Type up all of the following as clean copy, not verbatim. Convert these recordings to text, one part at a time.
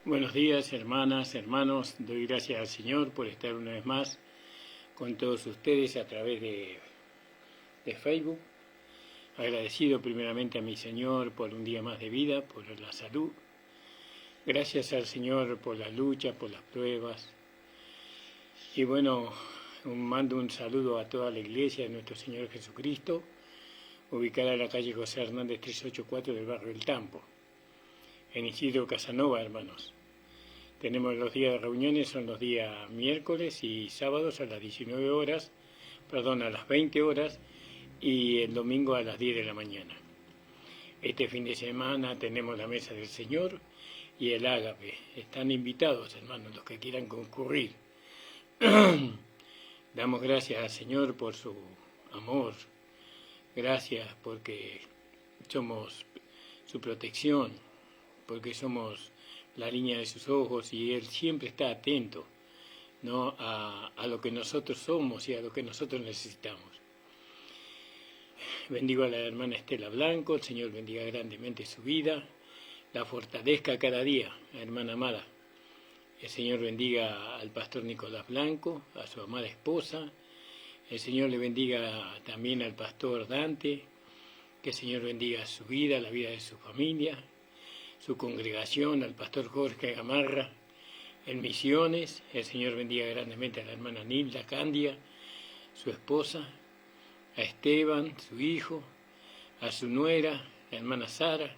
Buenos días, hermanas, hermanos. Doy gracias al Señor por estar una vez más con todos ustedes a través de Facebook. Agradecido primeramente a mi Señor por un día más de vida, por la salud. Gracias al Señor por las luchas, por las pruebas. Y bueno, mando un saludo a toda la iglesia de nuestro Señor Jesucristo, ubicada en la calle José Hernández 384 del barrio El Tampo, en Isidro Casanova, hermanos. Tenemos los días de reuniones, son los días miércoles y sábados a las 19 horas, a las 20 horas, y el domingo a las 10 de la mañana. Este fin de semana tenemos la mesa del Señor y el ágape. Están invitados, hermanos, los que quieran concurrir. Damos gracias al Señor por su amor. Gracias porque somos su protección, porque somos la línea de sus ojos y Él siempre está atento, ¿no?, a lo que nosotros somos y a lo que nosotros necesitamos. Bendigo a la hermana Estela Blanco, el Señor bendiga grandemente su vida, la fortalezca cada día, hermana amada. El Señor bendiga al pastor Nicolás Blanco, a su amada esposa. El Señor le bendiga también al pastor Dante, que el Señor bendiga su vida, la vida de su familia, su congregación, al pastor Jorge Gamarra en Misiones. El Señor bendiga grandemente a la hermana Nilda Candia, su esposa, a Esteban, su hijo, a su nuera, la hermana Sara,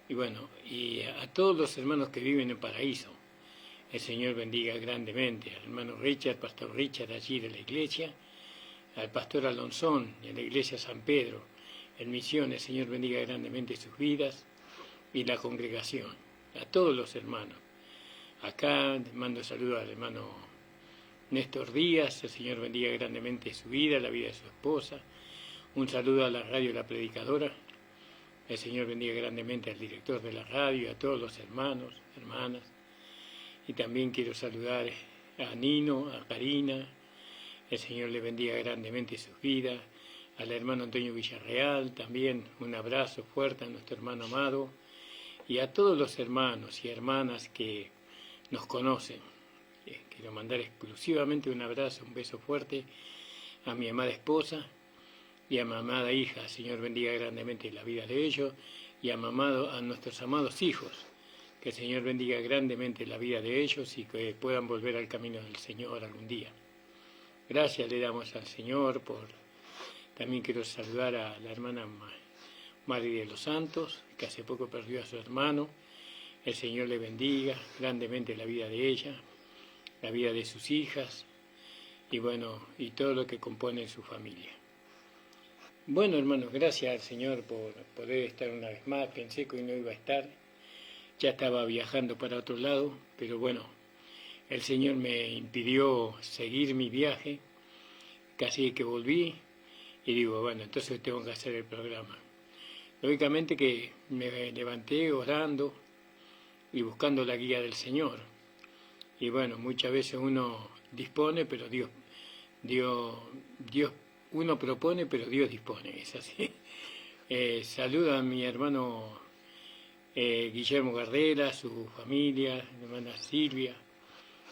y a todos los hermanos que viven en Paraíso. El Señor bendiga grandemente al hermano Richard, pastor Richard allí de la iglesia, al pastor Alonzón de la iglesia San Pedro en Misiones. El Señor bendiga grandemente sus vidas y la congregación, a todos los hermanos. Acá mando saludos al hermano Néstor Díaz, el Señor bendiga grandemente su vida, la vida de su esposa. Un saludo a la radio La Predicadora, el Señor bendiga grandemente al director de la radio, a todos los hermanos, hermanas. Y también quiero saludar a Nino, a Karina, el Señor le bendiga grandemente sus vidas. Al hermano Antonio Villarreal, también un abrazo fuerte a nuestro hermano amado. Y a todos los hermanos y hermanas que nos conocen. Quiero mandar exclusivamente un abrazo, un beso fuerte a mi amada esposa y a mi amada hija. Señor bendiga grandemente la vida de ellos y a nuestros amados hijos. Que el Señor bendiga grandemente la vida de ellos y que puedan volver al camino del Señor algún día. Gracias le damos al Señor por... También quiero saludar a la hermana Mari de los Santos, que hace poco perdió a su hermano. El Señor le bendiga grandemente la vida de ella, la vida de sus hijas y todo lo que compone su familia. Bueno, hermanos, gracias al Señor por poder estar una vez más. Pensé que hoy no iba a estar, ya estaba viajando para otro lado, pero bueno, el Señor me impidió seguir mi viaje, casi que volví y digo, bueno, entonces tengo que hacer el programa. Lógicamente que me levanté orando y buscando la guía del Señor. Y bueno, muchas veces uno dispone, pero uno propone, pero Dios dispone, es así. Saludo a mi hermano Guillermo Gardela, su familia, mi hermana Silvia.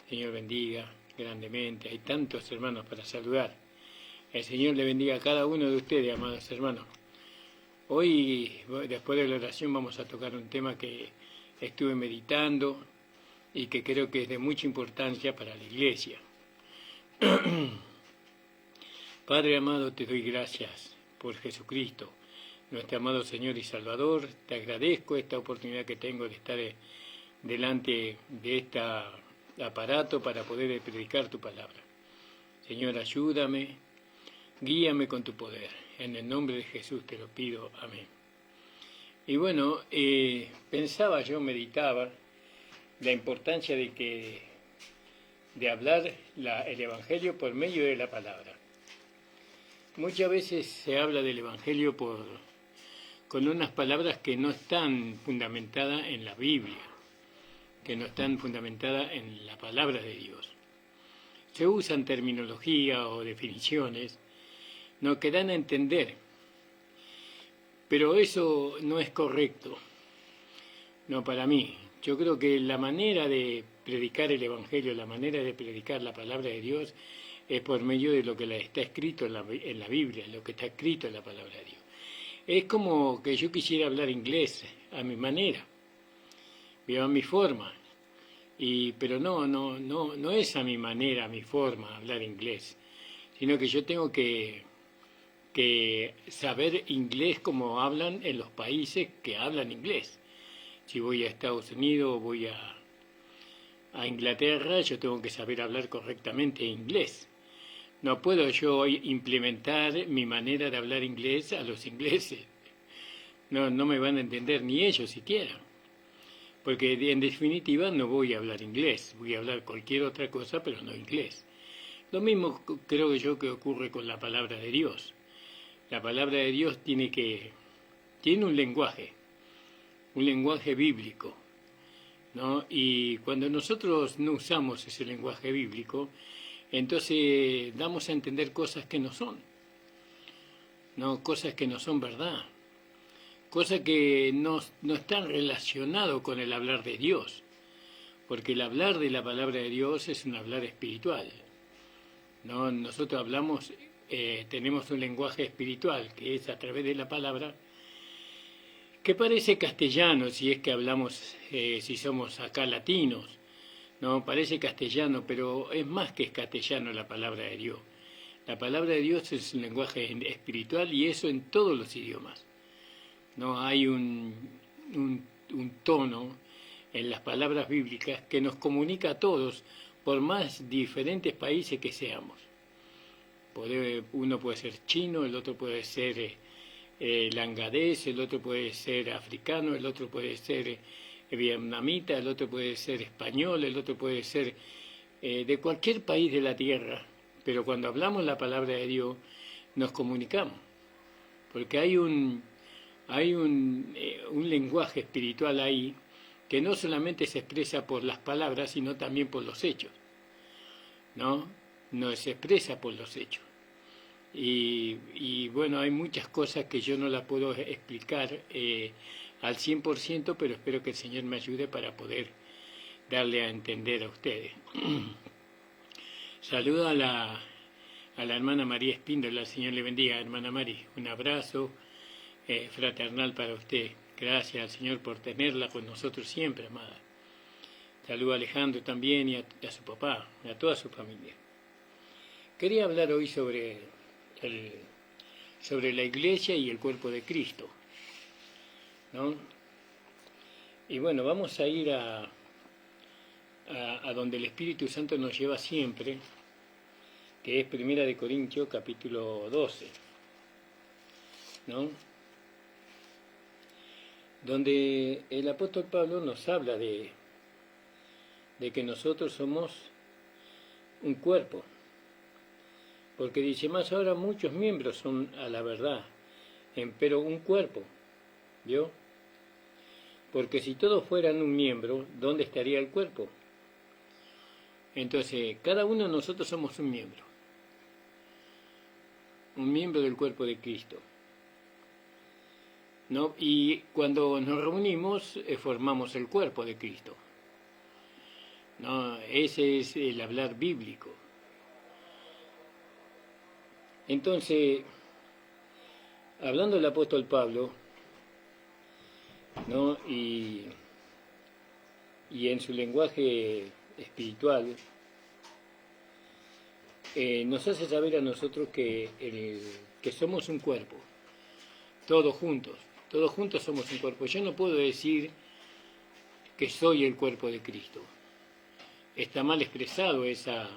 Señor bendiga grandemente. Hay tantos hermanos para saludar. El Señor le bendiga a cada uno de ustedes, amados hermanos. Hoy, después de la oración, vamos a tocar un tema que estuve meditando y que creo que es de mucha importancia para la iglesia. Padre amado, te doy gracias por Jesucristo, nuestro amado Señor y Salvador. Te agradezco esta oportunidad que tengo de estar delante de este aparato para poder predicar tu palabra. Señor, ayúdame, guíame con tu poder. En el nombre de Jesús te lo pido. Amén. Y bueno, meditaba la importancia de hablar el Evangelio por medio de la palabra. Muchas veces se habla del Evangelio con unas palabras que no están fundamentadas en la Biblia, que no están fundamentadas en la palabra de Dios. Se usan terminología o definiciones que dan a entender, pero eso no es correcto. No, para mí, Yo creo que la manera de predicar el Evangelio, la manera de predicar la palabra de Dios, es por medio de lo que está escrito en la Biblia, lo que está escrito en la palabra de Dios. Es como que yo quisiera hablar inglés a mi manera, a mi forma, pero no es a mi manera, a mi forma hablar inglés, sino que yo tengo que saber inglés como hablan en los países que hablan inglés. Si voy a Estados Unidos o voy a Inglaterra, yo tengo que saber hablar correctamente inglés. No puedo yo implementar mi manera de hablar inglés a los ingleses. No me van a entender ni ellos siquiera. Porque en definitiva no voy a hablar inglés, voy a hablar cualquier otra cosa, pero no inglés. Lo mismo creo yo que ocurre con la palabra de Dios. La palabra de Dios tiene un lenguaje bíblico, ¿no? Y cuando nosotros no usamos ese lenguaje bíblico, entonces damos a entender cosas que no son, ¿no? Cosas que no son verdad, cosas que no están relacionadas con el hablar de Dios, porque el hablar de la palabra de Dios es un hablar espiritual, ¿no? Nosotros hablamos, tenemos un lenguaje espiritual, que es a través de la palabra, que parece castellano si es que hablamos, si somos acá latinos, ¿no? Parece castellano, pero es más que castellano la palabra de Dios. La palabra de Dios es un lenguaje espiritual y eso en todos los idiomas. No hay un tono en las palabras bíblicas que nos comunica a todos, por más diferentes países que seamos. Uno puede ser chino, el otro puede ser langadés, el otro puede ser africano, el otro puede ser vietnamita, el otro puede ser español, el otro puede ser de cualquier país de la tierra. Pero cuando hablamos la palabra de Dios, nos comunicamos, porque hay un lenguaje espiritual ahí que no solamente se expresa por las palabras, sino también por los hechos, ¿no? No se expresa por los hechos. Y bueno, hay muchas cosas que yo no las puedo explicar al 100%, pero espero que el Señor me ayude para poder darle a entender a ustedes. Saludo a la hermana María Espíndola, el Señor le bendiga, hermana Mari. Un abrazo fraternal para usted. Gracias al Señor por tenerla con nosotros siempre, amada. Saludo a Alejandro también y a su papá, a toda su familia. Quería hablar hoy sobre la iglesia y el cuerpo de Cristo, ¿no? Y bueno, vamos a ir a donde el Espíritu Santo nos lleva siempre, que es 1 Corintios capítulo 12, ¿no? Donde el apóstol Pablo nos habla de que nosotros somos un cuerpo, porque dice, más ahora muchos miembros son a la verdad, pero un cuerpo, ¿vio? Porque si todos fueran un miembro, ¿dónde estaría el cuerpo? Entonces, cada uno de nosotros somos un miembro del cuerpo de Cristo, ¿no? Y cuando nos reunimos, formamos el cuerpo de Cristo, ¿no? Ese es el hablar bíblico. Entonces, hablando del apóstol Pablo, ¿no? Y en su lenguaje espiritual, nos hace saber a nosotros que somos un cuerpo, todos juntos somos un cuerpo. Yo no puedo decir que soy el cuerpo de Cristo. Está mal expresado esa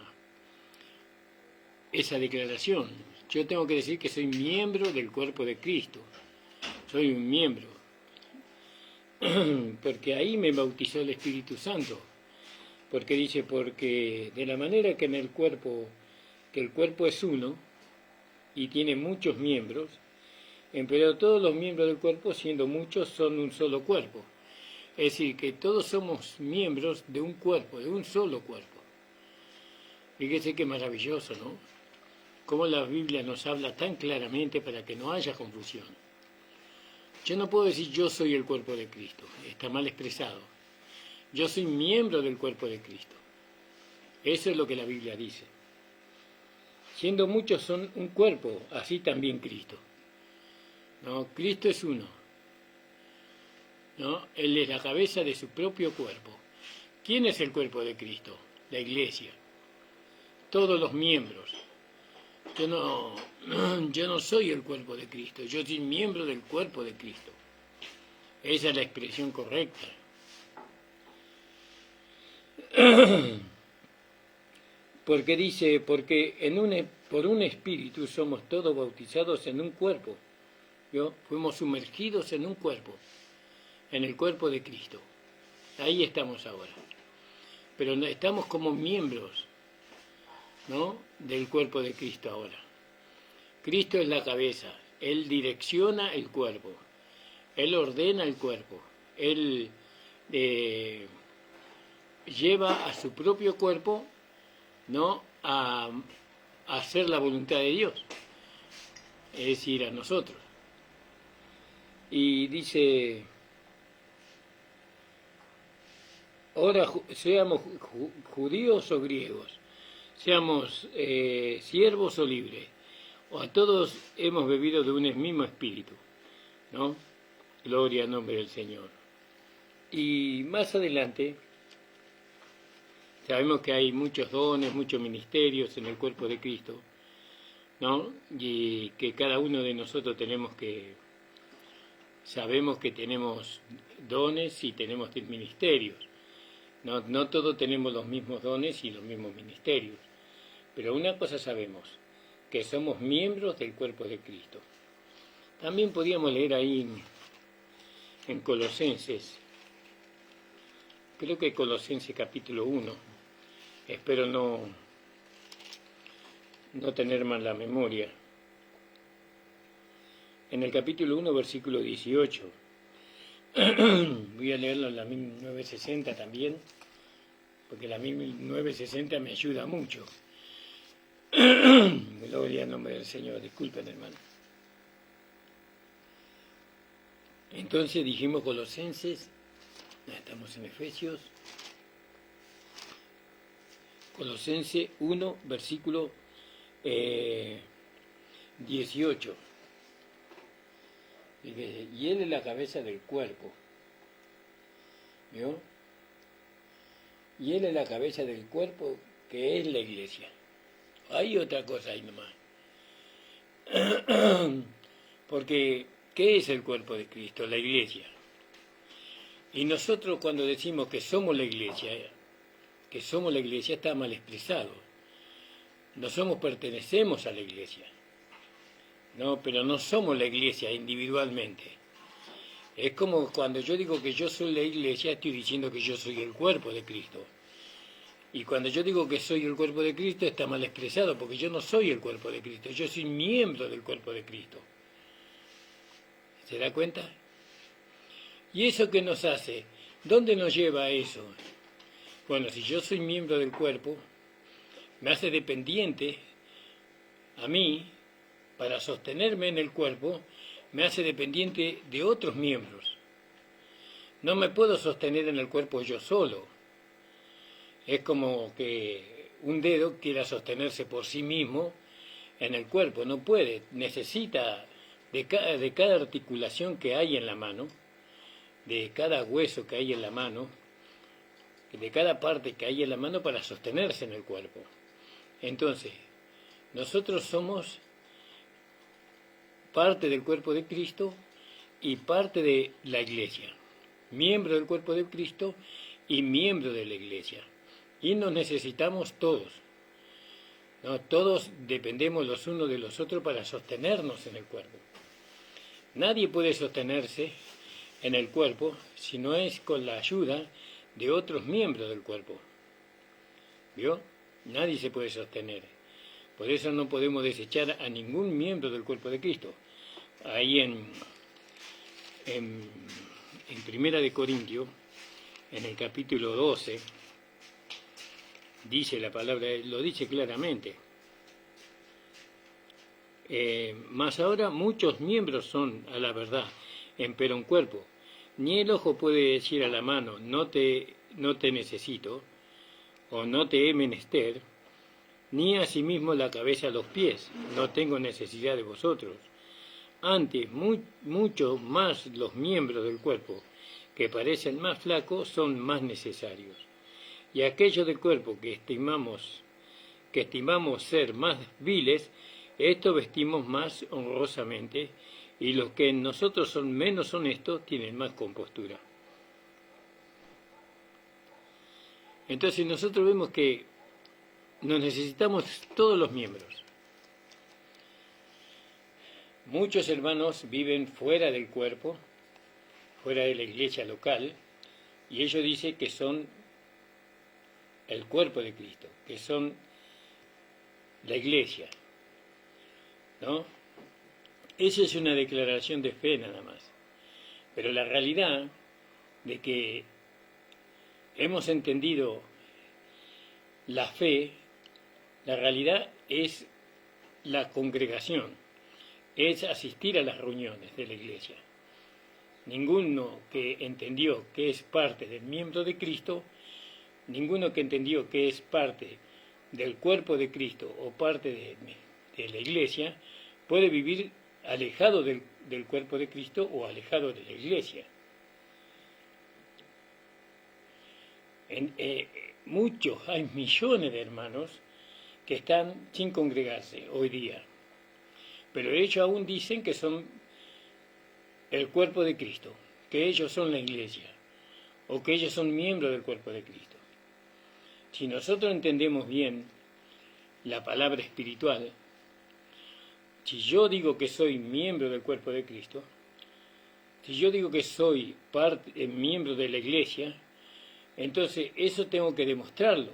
declaración. Yo tengo que decir que soy miembro del cuerpo de Cristo. Soy un miembro. Porque ahí me bautizó el Espíritu Santo. Porque dice, porque de la manera que el cuerpo es uno y tiene muchos miembros, pero todos los miembros del cuerpo, siendo muchos, son un solo cuerpo. Es decir, que todos somos miembros de un cuerpo, de un solo cuerpo. Fíjese qué maravilloso, ¿no? Cómo la Biblia nos habla tan claramente para que no haya confusión. Yo no puedo decir yo soy el cuerpo de Cristo, está mal expresado. Yo soy miembro del cuerpo de Cristo. Eso es lo que la Biblia dice. Siendo muchos son un cuerpo, así también Cristo. No, Cristo es uno. ¿No? Él es la cabeza de su propio cuerpo. ¿Quién es el cuerpo de Cristo? La iglesia. Todos los miembros. Yo no soy el cuerpo de Cristo, yo soy miembro del cuerpo de Cristo. Esa es la expresión correcta. Porque dice, porque por un espíritu somos todos bautizados en un cuerpo. ¿Yo? Fuimos sumergidos en un cuerpo, en el cuerpo de Cristo. Ahí estamos ahora. Pero estamos como miembros, ¿no?, del cuerpo de Cristo ahora. Cristo es la cabeza, Él direcciona el cuerpo, Él ordena el cuerpo, Él lleva a su propio cuerpo, ¿no?, a hacer la voluntad de Dios, es decir, a nosotros. Y dice, ahora seamos judíos o griegos, seamos siervos o libres, o a todos hemos bebido de un mismo espíritu, ¿no? Gloria al nombre del Señor. Y más adelante, sabemos que hay muchos dones, muchos ministerios en el cuerpo de Cristo, ¿no? Y que cada uno de nosotros sabemos que tenemos dones y tenemos ministerios. No todos tenemos los mismos dones y los mismos ministerios, pero una cosa sabemos, que somos miembros del cuerpo de Cristo. También podíamos leer ahí en Colosenses, creo que Colosenses capítulo 1, espero no tener mal la memoria, en el capítulo 1, versículo 18, voy a leerlo en la 1960 también, porque la 1960 me ayuda mucho. Gloria al nombre del Señor, disculpen, hermano. Entonces dijimos Colosenses, estamos en Efesios, Colosenses 1, versículo 18. Y Él es la cabeza del cuerpo, ¿vio? Y Él es la cabeza del cuerpo, que es la iglesia. Hay otra cosa ahí nomás. Porque, ¿qué es el cuerpo de Cristo? La iglesia. Y nosotros cuando decimos que somos la iglesia está mal expresado. Pertenecemos a la iglesia. No, pero no somos la iglesia individualmente. Es como cuando yo digo que yo soy la iglesia, estoy diciendo que yo soy el cuerpo de Cristo. Y cuando yo digo que soy el cuerpo de Cristo, está mal expresado, porque yo no soy el cuerpo de Cristo, yo soy miembro del cuerpo de Cristo. ¿Se da cuenta? ¿Y eso qué nos hace? ¿Dónde nos lleva a eso? Bueno, si yo soy miembro del cuerpo, me hace dependiente a mí, para sostenerme en el cuerpo, me hace dependiente de otros miembros. No me puedo sostener en el cuerpo yo solo. Es como que un dedo quiera sostenerse por sí mismo en el cuerpo, no puede, necesita de cada articulación que hay en la mano, de cada hueso que hay en la mano, de cada parte que hay en la mano para sostenerse en el cuerpo. Entonces, nosotros somos parte del cuerpo de Cristo y parte de la iglesia, miembro del cuerpo de Cristo y miembro de la iglesia. Y nos necesitamos todos. ¿No? Todos dependemos los unos de los otros para sostenernos en el cuerpo. Nadie puede sostenerse en el cuerpo si no es con la ayuda de otros miembros del cuerpo. ¿Vio? Nadie se puede sostener. Por eso no podemos desechar a ningún miembro del cuerpo de Cristo. Ahí en Primera de Corintios, en el capítulo 12, dice la palabra, lo dice claramente. Mas ahora muchos miembros son a la verdad, empero un cuerpo. Ni el ojo puede decir a la mano, no te no te necesito, o no te he menester, ni asimismo la cabeza a los pies, no tengo necesidad de vosotros. Antes, mucho más los miembros del cuerpo, que parecen más flacos, son más necesarios. Y aquellos del cuerpo que estimamos ser más viles, esto vestimos más honrosamente, y los que en nosotros son menos honestos tienen más compostura. Entonces nosotros vemos que nos necesitamos todos los miembros. Muchos hermanos viven fuera del cuerpo, fuera de la iglesia local, y ellos dicen que son el cuerpo de Cristo, que son la iglesia, ¿no? Esa es una declaración de fe nada más. Pero la realidad de que hemos entendido la fe, la realidad es la congregación, es asistir a las reuniones de la iglesia. Ninguno que entendió que es parte del miembro de Cristo, ninguno que entendió que es parte del cuerpo de Cristo o parte de la iglesia, puede vivir alejado del cuerpo de Cristo o alejado de la iglesia. Hay millones de hermanos que están sin congregarse hoy día, pero ellos aún dicen que son el cuerpo de Cristo, que ellos son la iglesia, o que ellos son miembros del cuerpo de Cristo. Si nosotros entendemos bien la palabra espiritual, si yo digo que soy miembro del cuerpo de Cristo, si yo digo que soy miembro de la iglesia, entonces eso tengo que demostrarlo,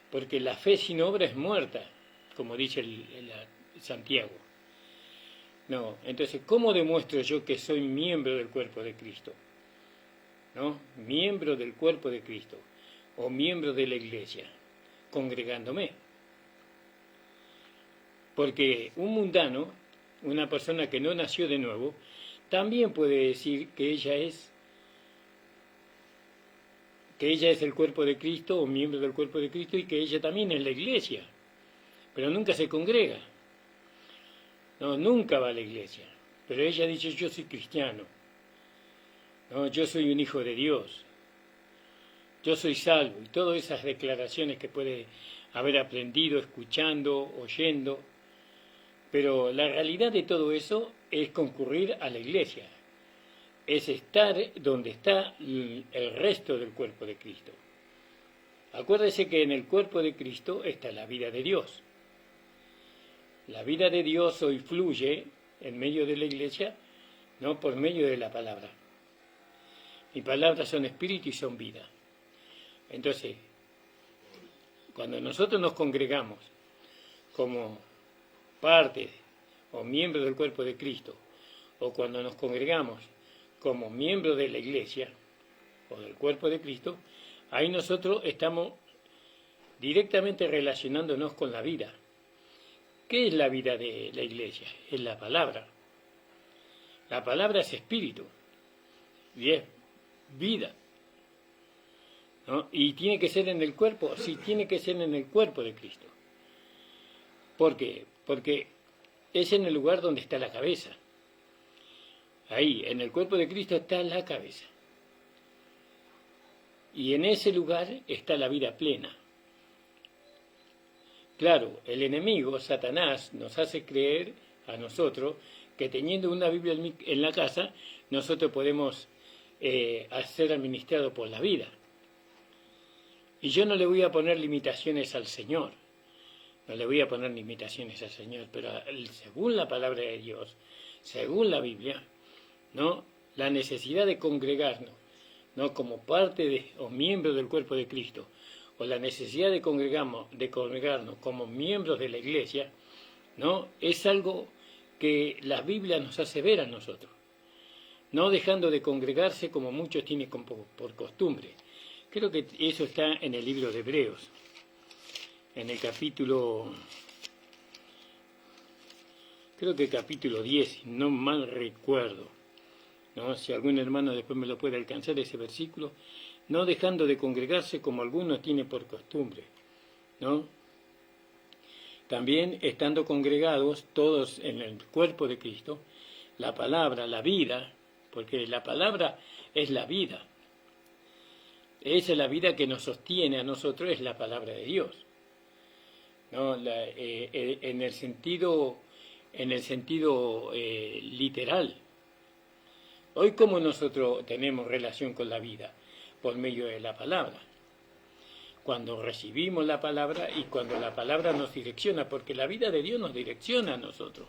porque la fe sin obra es muerta, como dice Santiago. No, entonces, ¿cómo demuestro yo que soy miembro del cuerpo de Cristo? ¿No? Miembro del cuerpo de Cristo, o miembro de la iglesia, congregándome. Porque un mundano, una persona que no nació de nuevo, también puede decir que ella es el cuerpo de Cristo o miembro del cuerpo de Cristo y que ella también es la iglesia, pero nunca se congrega. No, nunca va a la iglesia, pero ella dice: yo soy cristiano, no, yo soy un hijo de Dios, yo soy salvo, y todas esas declaraciones que puede haber aprendido escuchando, oyendo, pero la realidad de todo eso es concurrir a la iglesia, es estar donde está el resto del cuerpo de Cristo. Acuérdese que en el cuerpo de Cristo está la vida de Dios. La vida de Dios hoy fluye en medio de la iglesia, no por medio de la palabra. Mis palabras son espíritu y son vida. Entonces, cuando nosotros nos congregamos como parte o miembro del cuerpo de Cristo, o cuando nos congregamos como miembro de la iglesia o del cuerpo de Cristo, ahí nosotros estamos directamente relacionándonos con la vida. ¿Qué es la vida de la iglesia? Es la palabra. La palabra es espíritu y es vida, ¿no? Y tiene que ser en el cuerpo, sí, tiene que ser en el cuerpo de Cristo. ¿Por qué? Porque es en el lugar donde está la cabeza. Ahí, en el cuerpo de Cristo está la cabeza. Y en ese lugar está la vida plena. Claro, el enemigo, Satanás, nos hace creer a nosotros que teniendo una Biblia en la casa, nosotros podemos ser administrados por la vida. Y yo no le voy a poner limitaciones al Señor, pero según la palabra de Dios, según la Biblia, ¿no? La necesidad de congregarnos, ¿no? Como parte o miembro del cuerpo de Cristo, o la necesidad de congregarnos como miembros de la iglesia, ¿no? Es algo que la Biblia nos hace ver a nosotros, no dejando de congregarse como muchos tienen por costumbre. Creo que eso está en el libro de Hebreos, en el capítulo 10, si no mal recuerdo, ¿no? Si algún hermano después me lo puede alcanzar, ese versículo, no dejando de congregarse como algunos tienen por costumbre, ¿no? También estando congregados todos en el cuerpo de Cristo, la palabra, la vida, porque la palabra es la vida. Esa es la vida que nos sostiene a nosotros, es la palabra de Dios, ¿no? En el sentido literal. Hoy, ¿cómo nosotros tenemos relación con la vida? Por medio de la palabra. Cuando recibimos la palabra y cuando la palabra nos direcciona, porque la vida de Dios nos direcciona a nosotros.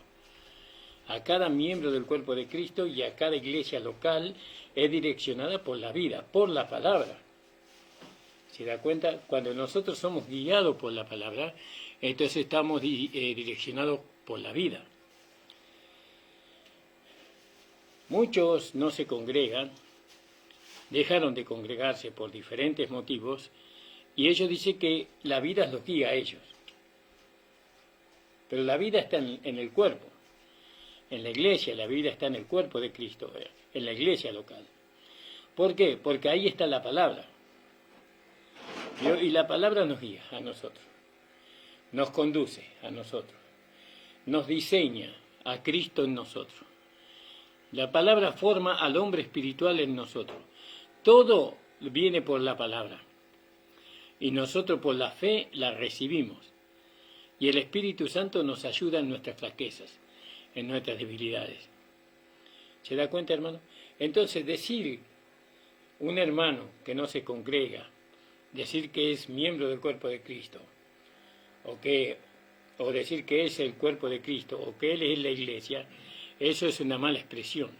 A cada miembro del cuerpo de Cristo y a cada iglesia local es direccionada por la vida, por la palabra. ¿Se da cuenta? Cuando nosotros somos guiados por la palabra, entonces estamos direccionados por la vida. Muchos no se congregan, dejaron de congregarse por diferentes motivos, y ellos dicen que la vida los guía a ellos. Pero la vida está en el cuerpo, en la iglesia, la vida está en el cuerpo de Cristo, en la iglesia local. ¿Por qué? Porque ahí está la palabra. Y la palabra nos guía a nosotros, nos conduce a nosotros, nos diseña a Cristo en nosotros. La palabra forma al hombre espiritual en nosotros. Todo viene por la palabra. Y nosotros por la fe la recibimos. Y el Espíritu Santo nos ayuda en nuestras flaquezas, en nuestras debilidades. ¿Se da cuenta, hermano? Entonces, decir un hermano que no se congrega, decir que es miembro del cuerpo de Cristo, o decir que es el cuerpo de Cristo, o que Él es la iglesia, eso es una mala expresión.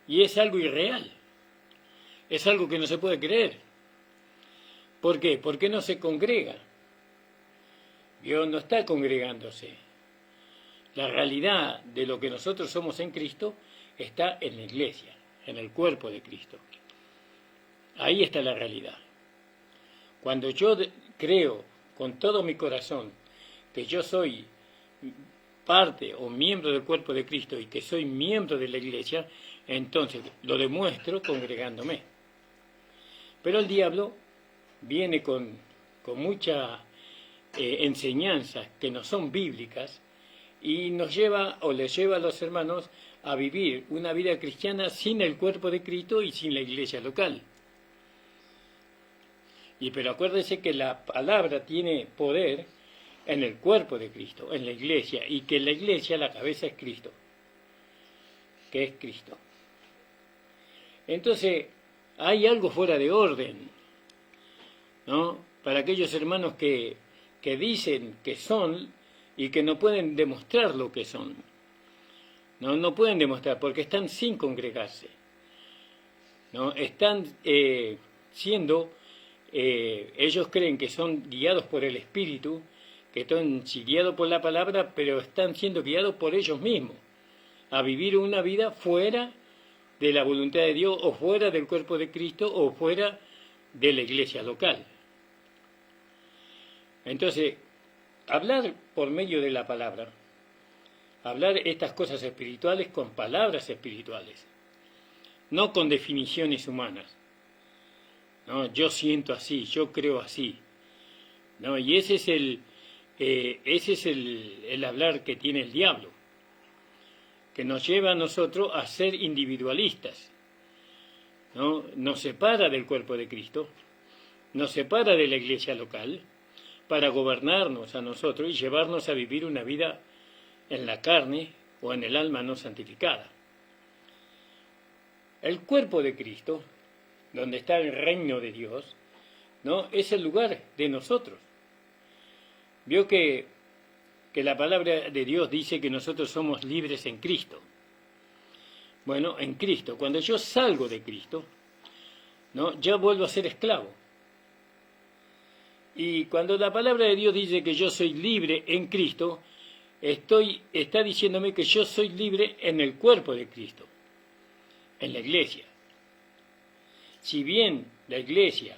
Y es algo irreal. Es algo que no se puede creer. ¿Por qué? Porque no se congrega. Dios no está congregándose. La realidad de lo que nosotros somos en Cristo está en la iglesia, en el cuerpo de Cristo. Ahí está la realidad. Cuando yo creo con todo mi corazón que yo soy parte o miembro del cuerpo de Cristo y que soy miembro de la iglesia, entonces lo demuestro congregándome. Pero el diablo viene con muchas enseñanzas que no son bíblicas y nos lleva o les lleva a los hermanos a vivir una vida cristiana sin el cuerpo de Cristo y sin la iglesia local. Pero acuérdense que la palabra tiene poder en el cuerpo de Cristo, en la iglesia, y que en la iglesia la cabeza es Cristo, que es Cristo. Entonces, hay algo fuera de orden, ¿no? Para aquellos hermanos que dicen que son y que no pueden demostrar lo que son. No pueden demostrar porque están sin congregarse, ¿no? Están ellos creen que son guiados por el Espíritu, que están guiados por la palabra, pero están siendo guiados por ellos mismos a vivir una vida fuera de la voluntad de Dios o fuera del cuerpo de Cristo o fuera de la iglesia local. Entonces, hablar por medio de la palabra, hablar estas cosas espirituales con palabras espirituales, no con definiciones humanas. No, yo siento así, yo creo así. No, y ese es el hablar que tiene el diablo, que nos lleva a nosotros a ser individualistas, ¿no? Nos separa del cuerpo de Cristo, nos separa de la iglesia local, para gobernarnos a nosotros y llevarnos a vivir una vida en la carne o en el alma no santificada. El cuerpo de Cristo, donde está el reino de Dios, ¿no? Es el lugar de nosotros. Vio que la palabra de Dios dice que nosotros somos libres en Cristo. Bueno, en Cristo, cuando yo salgo de Cristo, ¿no? Ya vuelvo a ser esclavo. Y cuando la palabra de Dios dice que yo soy libre en Cristo, está diciéndome que yo soy libre en el cuerpo de Cristo, en la iglesia. Si bien la iglesia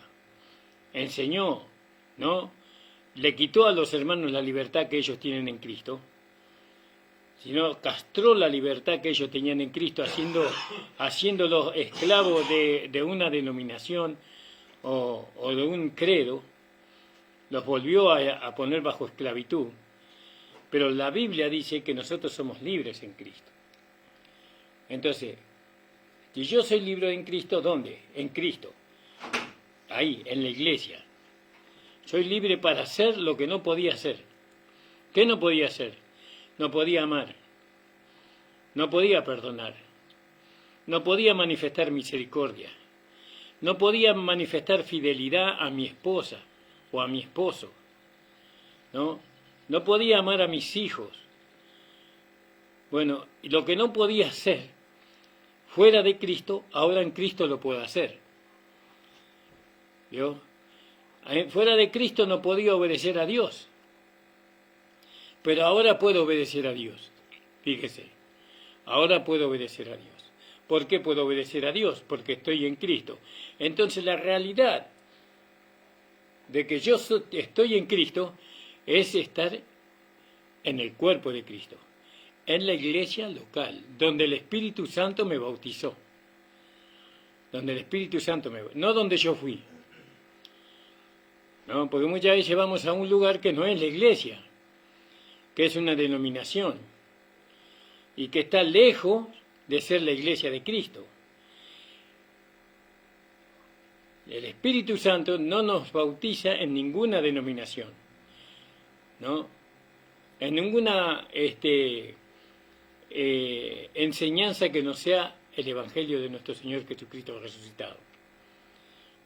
enseñó, ¿no? Le quitó a los hermanos la libertad que ellos tienen en Cristo, sino castró la libertad que ellos tenían en Cristo, haciéndolos esclavos de una denominación, o de un credo, los volvió a poner bajo esclavitud. Pero la Biblia dice que nosotros somos libres en Cristo. Entonces, si yo soy libre en Cristo, ¿dónde? En Cristo. Ahí, en la iglesia. Soy libre para hacer lo que no podía hacer. ¿Qué no podía hacer? No podía amar. No podía perdonar. No podía manifestar misericordia. No podía manifestar fidelidad a mi esposa o a mi esposo. No podía amar a mis hijos. Bueno, lo que no podía hacer fuera de Cristo, ahora en Cristo lo puedo hacer. ¿Vio? Fuera de Cristo no podía obedecer a Dios. Pero ahora puedo obedecer a Dios. Fíjese, ahora puedo obedecer a Dios. ¿Por qué puedo obedecer a Dios? Porque estoy en Cristo. Entonces la realidad de que yo estoy en Cristo es estar en el cuerpo de Cristo, en la iglesia local, donde el Espíritu Santo me bautizó. Donde el Espíritu Santo no donde yo fui. No, porque muchas veces vamos a un lugar que no es la iglesia, que es una denominación, y que está lejos de ser la iglesia de Cristo. El Espíritu Santo no nos bautiza en ninguna denominación, ¿no? En ninguna enseñanza que no sea el Evangelio de nuestro Señor Jesucristo resucitado.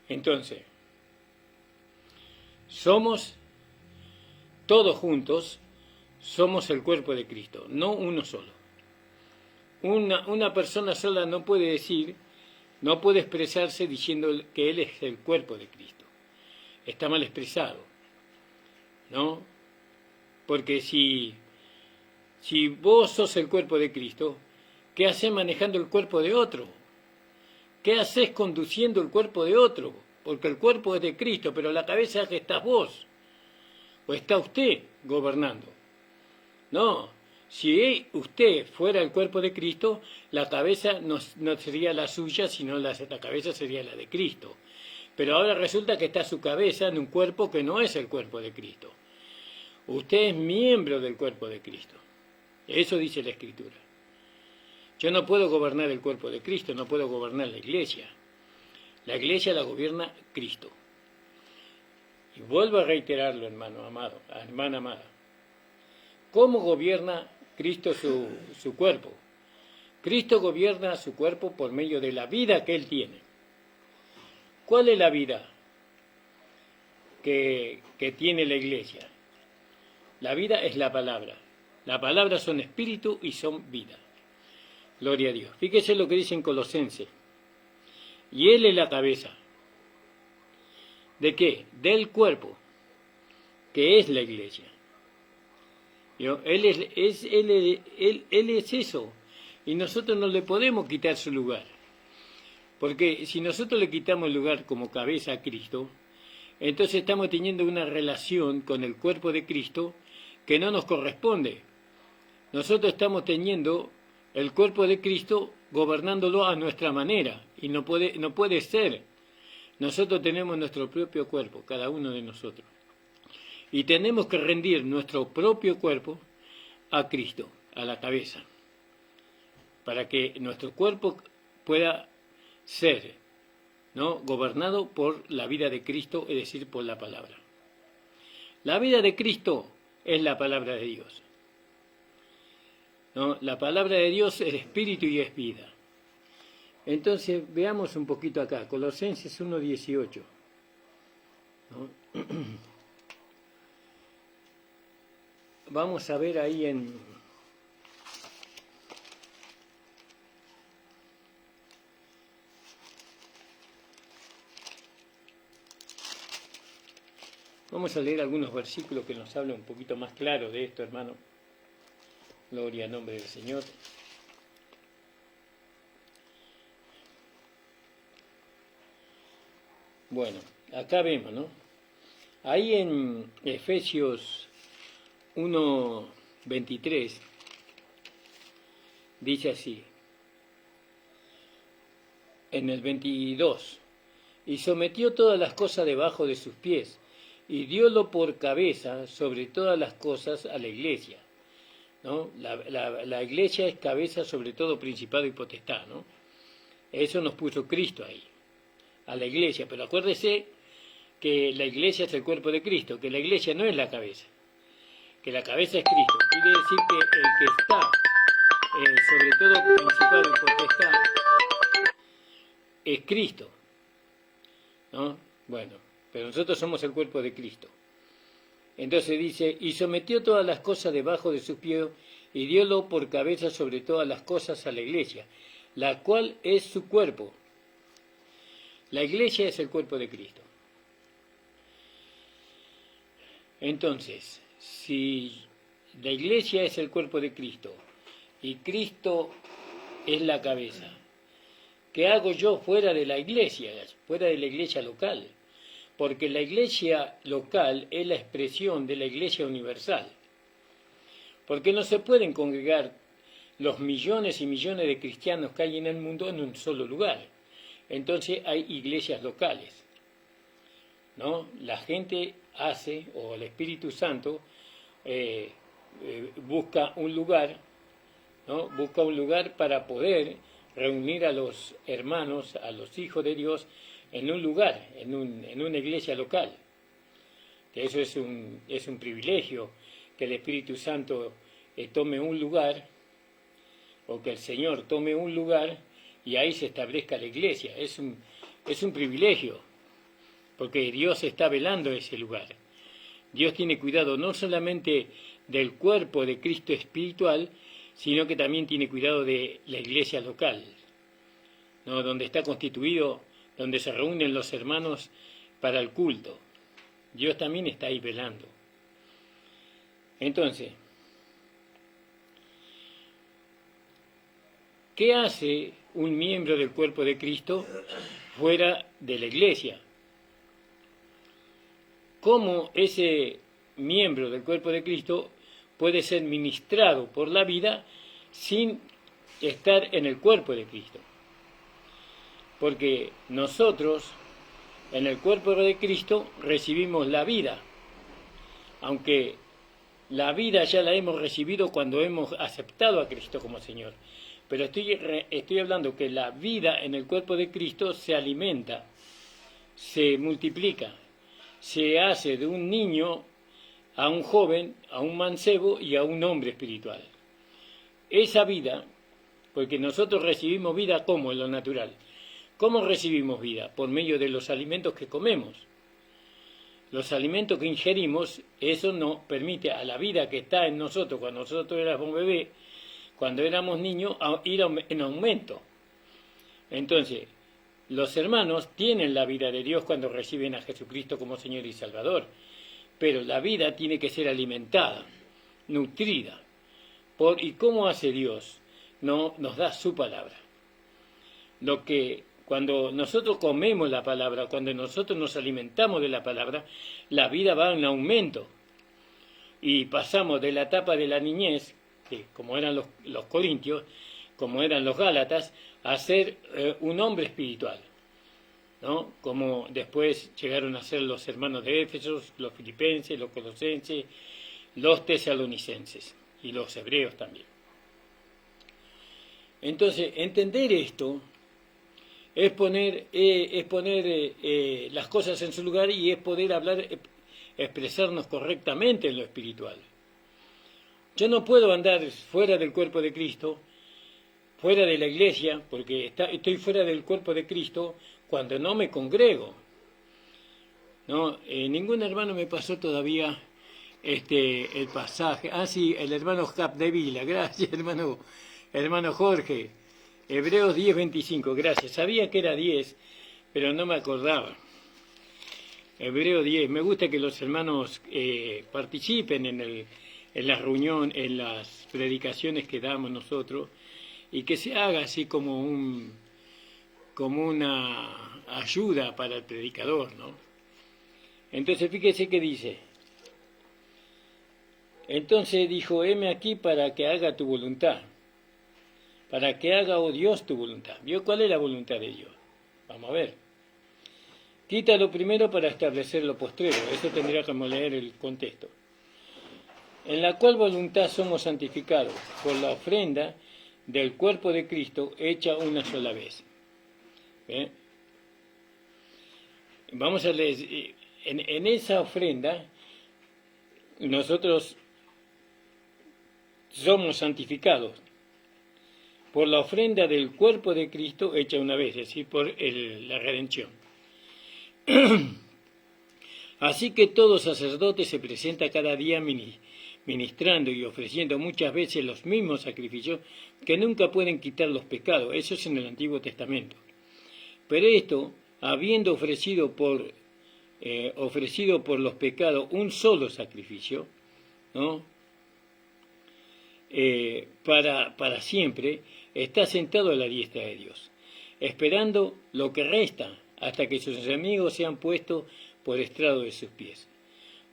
Entonces, somos, todos juntos, somos el cuerpo de Cristo, no uno solo. Una persona sola no puede decir, no puede expresarse diciendo que Él es el cuerpo de Cristo. Está mal expresado, ¿no? Porque si vos sos el cuerpo de Cristo, ¿qué haces manejando el cuerpo de otro? ¿Qué haces conduciendo el cuerpo de otro? Porque el cuerpo es de Cristo, pero la cabeza es que estás vos, o está usted gobernando. No, si usted fuera el cuerpo de Cristo, la cabeza no sería la suya, sino la cabeza sería la de Cristo. Pero ahora resulta que está su cabeza en un cuerpo que no es el cuerpo de Cristo. Usted es miembro del cuerpo de Cristo. Eso dice la Escritura. Yo no puedo gobernar el cuerpo de Cristo, no puedo gobernar la iglesia. La iglesia la gobierna Cristo. Y vuelvo a reiterarlo, hermano amado, hermana amada. ¿Cómo gobierna Cristo su cuerpo? Cristo gobierna su cuerpo por medio de la vida que Él tiene. ¿Cuál es la vida que tiene la iglesia? La vida es la palabra. La palabra son espíritu y son vida. Gloria a Dios. Fíjese lo que dice en Colosenses. Y Él es la cabeza. ¿De qué? Del cuerpo, que es la iglesia. Él es eso. Y nosotros no le podemos quitar su lugar. Porque si nosotros le quitamos el lugar como cabeza a Cristo, entonces estamos teniendo una relación con el cuerpo de Cristo que no nos corresponde. Nosotros estamos teniendo el cuerpo de Cristo gobernándolo a nuestra manera, y no puede ser. Nosotros tenemos nuestro propio cuerpo, cada uno de nosotros, y tenemos que rendir nuestro propio cuerpo a Cristo, a la cabeza, para que nuestro cuerpo pueda ser, ¿no?, gobernado por la vida de Cristo, es decir, por la palabra. La vida de Cristo es la palabra de Dios, ¿no? La palabra de Dios es espíritu y es vida. Entonces, veamos un poquito acá, Colosenses 1:18, ¿no? Vamos a ver ahí vamos a leer algunos versículos que nos hablan un poquito más claro de esto, hermano. Gloria al nombre del Señor. Bueno, acá vemos, ¿no? Ahí en Efesios 1:23 dice así, en el 22, y sometió todas las cosas debajo de sus pies, y diólo por cabeza sobre todas las cosas a la iglesia, ¿no? La iglesia es cabeza sobre todo principado y potestad, ¿no? Eso nos puso Cristo ahí, a la iglesia, pero acuérdese que la iglesia es el cuerpo de Cristo, que la iglesia no es la cabeza, que la cabeza es Cristo. Quiere decir que el que está sobre todo principado y potestad es Cristo, ¿no? Bueno, pero nosotros somos el cuerpo de Cristo. Entonces dice, y sometió todas las cosas debajo de sus pies, y diólo por cabeza sobre todas las cosas a la iglesia, la cual es su cuerpo. La iglesia es el cuerpo de Cristo. Entonces, si la iglesia es el cuerpo de Cristo y Cristo es la cabeza, ¿qué hago yo fuera de la iglesia local? Porque la iglesia local es la expresión de la iglesia universal. Porque no se pueden congregar los millones y millones de cristianos que hay en el mundo en un solo lugar. Entonces hay iglesias locales, ¿no? La gente hace, o el Espíritu Santo busca un lugar, ¿no? Busca un lugar para poder reunir a los hermanos, a los hijos de Dios, en un lugar, en una iglesia local. Que eso es un privilegio, que el Espíritu Santo tome un lugar, o que el Señor tome un lugar y ahí se establezca la iglesia. Es un privilegio, porque Dios está velando ese lugar. Dios tiene cuidado no solamente del cuerpo de Cristo espiritual, sino que también tiene cuidado de la iglesia local, ¿no? Donde está constituido, donde se reúnen los hermanos para el culto. Dios también está ahí velando. Entonces, ¿qué hace un miembro del cuerpo de Cristo fuera de la iglesia? ¿Cómo ese miembro del cuerpo de Cristo puede ser ministrado por la vida sin estar en el cuerpo de Cristo? Porque nosotros, en el cuerpo de Cristo, recibimos la vida, aunque la vida ya la hemos recibido cuando hemos aceptado a Cristo como Señor. Pero estoy hablando que la vida en el cuerpo de Cristo se alimenta, se multiplica, se hace de un niño a un joven, a un mancebo y a un hombre espiritual. Esa vida, porque nosotros recibimos vida como en lo natural. ¿Cómo recibimos vida? Por medio de los alimentos que comemos. Los alimentos que ingerimos, eso nos permite a la vida que está en nosotros, cuando nosotros éramos bebés, cuando éramos niños, a ir en aumento. Entonces, los hermanos tienen la vida de Dios cuando reciben a Jesucristo como Señor y Salvador, pero la vida tiene que ser alimentada, nutrida. ¿Y cómo hace Dios? No, nos da su palabra. Cuando nosotros comemos la palabra, cuando nosotros nos alimentamos de la palabra, la vida va en aumento. Y pasamos de la etapa de la niñez, que como eran los corintios, como eran los gálatas, a ser un hombre espiritual, ¿no? Como después llegaron a ser los hermanos de Éfeso, los filipenses, los colosenses, los tesalonicenses y los hebreos también. Entonces, entender esto es poner las cosas en su lugar y es poder hablar, expresarnos correctamente en lo espiritual. Yo no puedo andar fuera del cuerpo de Cristo, fuera de la iglesia, porque estoy fuera del cuerpo de Cristo cuando no me congrego. ¿No? Ningún hermano me pasó todavía el pasaje. Ah, sí, el hermano Capdevila, gracias hermano Jorge. Hebreos 10:25, gracias. Sabía que era 10, pero no me acordaba. Hebreos 10, me gusta que los hermanos participen en la reunión, en las predicaciones que damos nosotros, y que se haga así como una ayuda para el predicador, ¿no? Entonces fíjese que dice, entonces dijo, heme aquí para que haga tu voluntad, para que haga, oh Dios, tu voluntad. ¿Vio cuál es la voluntad de Dios? Vamos a ver. Quita lo primero para establecer lo postrero. Eso tendríamos que leer el contexto. En la cual voluntad somos santificados por la ofrenda del cuerpo de Cristo hecha una sola vez. ¿Bien? Vamos a leer, en esa ofrenda nosotros somos santificados por la ofrenda del cuerpo de Cristo hecha una vez, es decir, por la redención. Así que todo sacerdote se presenta cada día ministrando y ofreciendo muchas veces los mismos sacrificios que nunca pueden quitar los pecados. Eso es en el Antiguo Testamento. Pero esto, habiendo ofrecido por los pecados un solo sacrificio, ¿no? Para siempre, está sentado a la diestra de Dios, esperando lo que resta hasta que sus enemigos sean puestos por estrado de sus pies.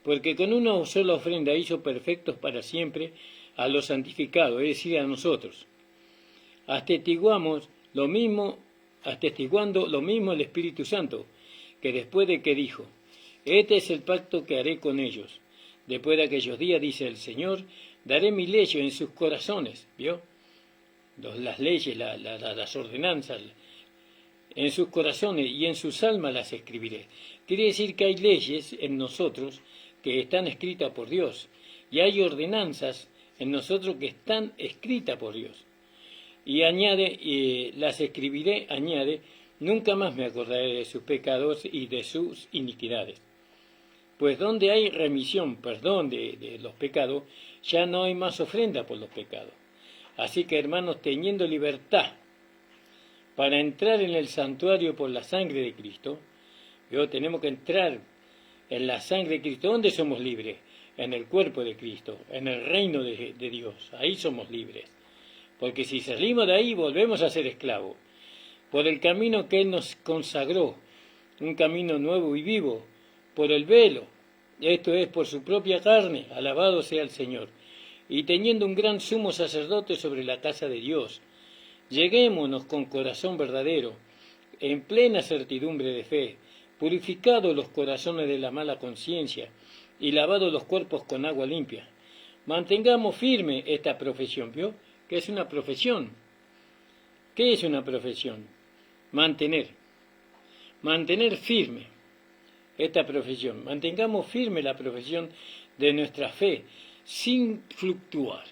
Porque con una sola ofrenda hizo perfectos para siempre a los santificados, es decir, a nosotros. Atestiguando lo mismo el Espíritu Santo, que después de que dijo, este es el pacto que haré con ellos. Después de aquellos días, dice el Señor, daré mi ley en sus corazones, ¿vio? Las leyes, las ordenanzas, en sus corazones y en sus almas las escribiré. Quiere decir que hay leyes en nosotros que están escritas por Dios, y hay ordenanzas en nosotros que están escritas por Dios. Y añade, las escribiré, añade, nunca más me acordaré de sus pecados y de sus iniquidades. Pues donde hay remisión, perdón de los pecados, ya no hay más ofrenda por los pecados. Así que, hermanos, teniendo libertad para entrar en el santuario por la sangre de Cristo, tenemos que entrar en la sangre de Cristo. ¿Dónde somos libres? En el cuerpo de Cristo, en el reino de Dios. Ahí somos libres. Porque si salimos de ahí, volvemos a ser esclavos. Por el camino que Él nos consagró, un camino nuevo y vivo, por el velo, esto es, por su propia carne, alabado sea el Señor. Y teniendo un gran sumo sacerdote sobre la casa de Dios, lleguémonos con corazón verdadero, en plena certidumbre de fe, purificados los corazones de la mala conciencia y lavados los cuerpos con agua limpia. Mantengamos firme esta profesión, ¿vio? ¿Qué es una profesión? ¿Qué es una profesión? Mantener firme esta profesión. Mantengamos firme la profesión de nuestra fe sin fluctuar,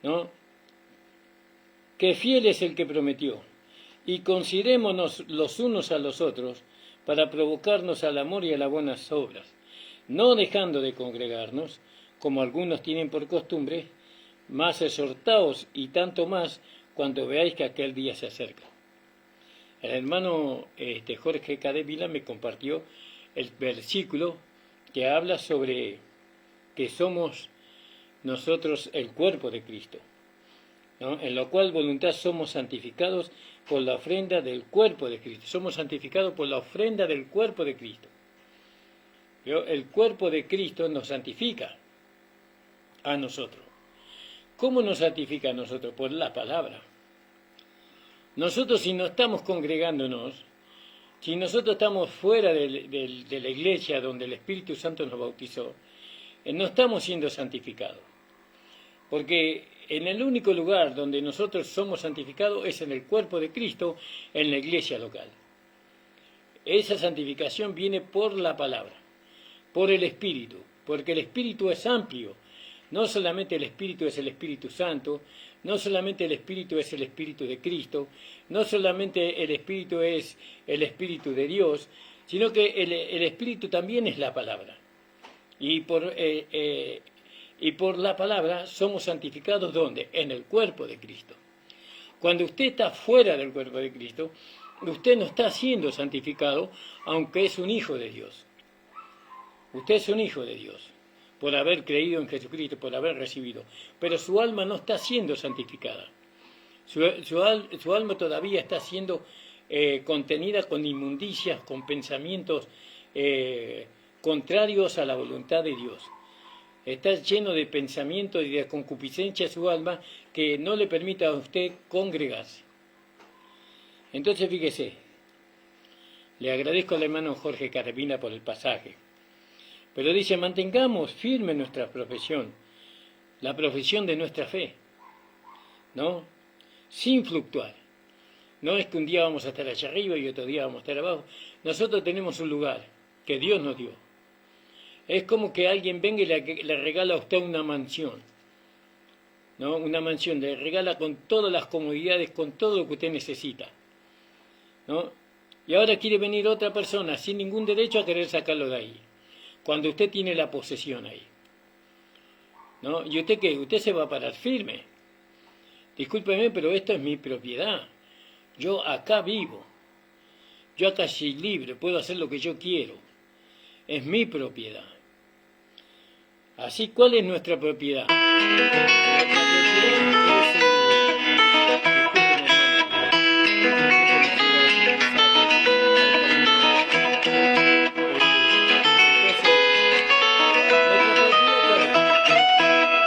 ¿no? Que fiel es el que prometió, y considerémonos los unos a los otros para provocarnos al amor y a las buenas obras, no dejando de congregarnos, como algunos tienen por costumbre, más exhortaos y tanto más cuando veáis que aquel día se acerca. El hermano Jorge K. de Vila me compartió el versículo que habla sobre que somos nosotros el cuerpo de Cristo, ¿no? En lo cual voluntad somos santificados por la ofrenda del cuerpo de Cristo. Somos santificados por la ofrenda del cuerpo de Cristo. ¿Vio? El cuerpo de Cristo nos santifica a nosotros. ¿Cómo nos santifica a nosotros? Por la palabra. Nosotros, si no estamos congregándonos, si nosotros estamos fuera de la iglesia donde el Espíritu Santo nos bautizó, no estamos siendo santificados. Porque en el único lugar donde nosotros somos santificados es en el cuerpo de Cristo, en la iglesia local. Esa santificación viene por la palabra, por el Espíritu, porque el Espíritu es amplio. No solamente el Espíritu es el Espíritu Santo, no solamente el Espíritu es el Espíritu de Cristo, no solamente el Espíritu es el Espíritu de Dios, sino que el Espíritu también es la palabra. Y por la palabra somos santificados, ¿dónde? En el cuerpo de Cristo. Cuando usted está fuera del cuerpo de Cristo, usted no está siendo santificado, aunque es un hijo de Dios. Usted es un hijo de Dios, por haber creído en Jesucristo, por haber recibido. Pero su alma no está siendo santificada. Su alma todavía está siendo contenida con inmundicias, con pensamientos contrarios a la voluntad de Dios. Está lleno de pensamientos y de concupiscencia su alma que no le permita a usted congregarse. Entonces, fíjese, Le agradezco al hermano Jorge Carabina por el pasaje. Pero dice, mantengamos firme nuestra profesión, la profesión de nuestra fe, ¿no? Sin fluctuar. No es que un día vamos a estar allá arriba y otro día vamos a estar abajo. Nosotros tenemos un lugar que Dios nos dio. Es como que alguien venga y le regala a usted una mansión, ¿no? Una mansión, le regala con todas las comodidades, con todo lo que usted necesita, ¿no? Y ahora quiere venir otra persona sin ningún derecho a querer sacarlo de ahí, cuando usted tiene la posesión ahí, ¿no? ¿Y usted qué? Usted se va a parar firme. Discúlpeme, pero esto es mi propiedad. Yo acá vivo. Yo acá soy libre, puedo hacer lo que yo quiero. Es mi propiedad. Así, ¿cuál es nuestra propiedad?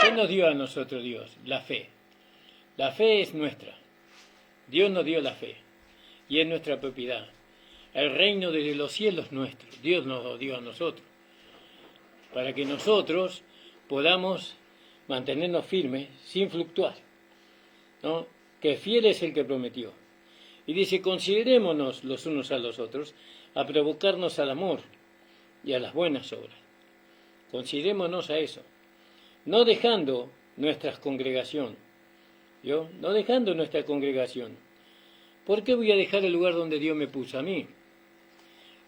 ¿Qué nos dio a nosotros Dios? La fe. La fe es nuestra. Dios nos dio la fe y es nuestra propiedad. El reino de los cielos es nuestro. Dios nos lo dio a nosotros para que nosotros podamos mantenernos firmes sin fluctuar, ¿no? Que fiel es el que prometió. Y dice, considerémonos los unos a los otros a provocarnos al amor y a las buenas obras. Considerémonos a eso, no dejando nuestra congregación. ¿Yo? No dejando nuestra congregación. ¿Por qué voy a dejar el lugar donde Dios me puso a mí?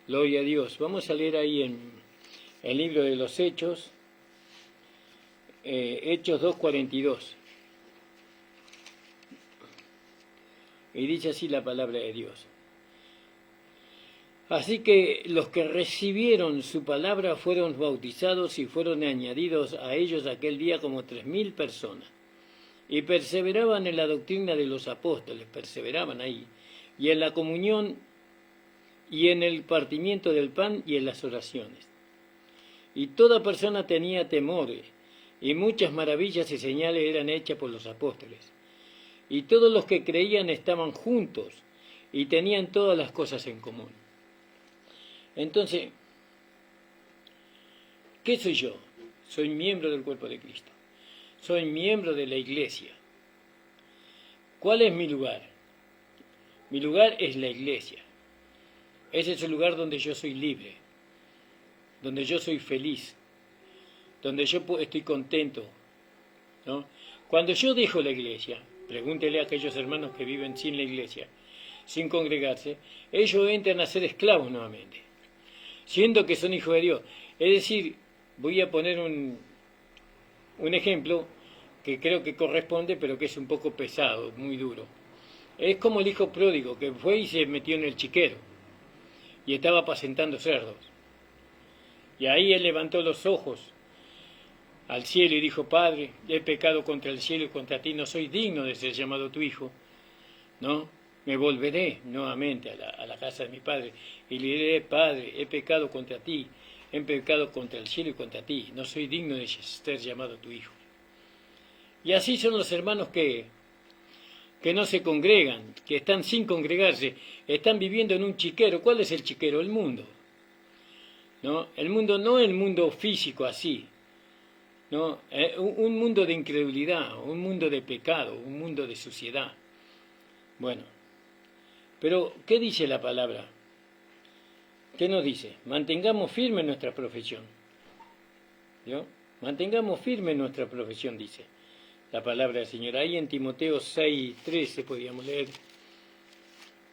Gloria a Dios. Vamos a leer ahí en el libro de los Hechos, Hechos 2:42. Y dice así la palabra de Dios. Así que los que recibieron su palabra fueron bautizados y fueron añadidos a ellos aquel día como 3.000 personas. Y perseveraban en la doctrina de los apóstoles, perseveraban ahí, y en la comunión, y en el partimiento del pan, y en las oraciones. Y toda persona tenía temores, y muchas maravillas y señales eran hechas por los apóstoles. Y todos los que creían estaban juntos, y tenían todas las cosas en común. Entonces, ¿qué soy yo? Soy miembro del cuerpo de Cristo. Soy miembro de la iglesia. ¿Cuál es mi lugar? Mi lugar es la iglesia. Ese es el lugar donde yo soy libre, donde yo soy feliz, donde yo estoy contento, ¿no? Cuando yo dejo la iglesia, pregúntele a aquellos hermanos que viven sin la iglesia, sin congregarse, ellos entran a ser esclavos nuevamente, siendo que son hijos de Dios. Es decir, voy a poner un ejemplo que creo que corresponde, pero que es un poco pesado, muy duro. Es como el hijo pródigo que fue y se metió en el chiquero y estaba apacentando cerdos. Y ahí él levantó los ojos al cielo y dijo, Padre, he pecado contra el cielo y contra ti, no soy digno de ser llamado tu hijo, ¿no? Me volveré nuevamente a la casa de mi padre y le diré, Padre, he pecado contra ti, he pecado contra el cielo y contra ti, no soy digno de ser llamado tu hijo. Y así son los hermanos que no se congregan, que están sin congregarse, están viviendo en un chiquero. ¿Cuál es el chiquero? El mundo, ¿no? El mundo no el mundo físico así, ¿no? Un mundo de incredulidad, un mundo de pecado, un mundo de suciedad. Bueno, pero ¿qué dice la palabra? ¿Qué nos dice? Mantengamos firme nuestra profesión. ¿Yo? Mantengamos firme nuestra profesión, dice la palabra del Señor. Ahí en Timoteo 6:13 podríamos leer,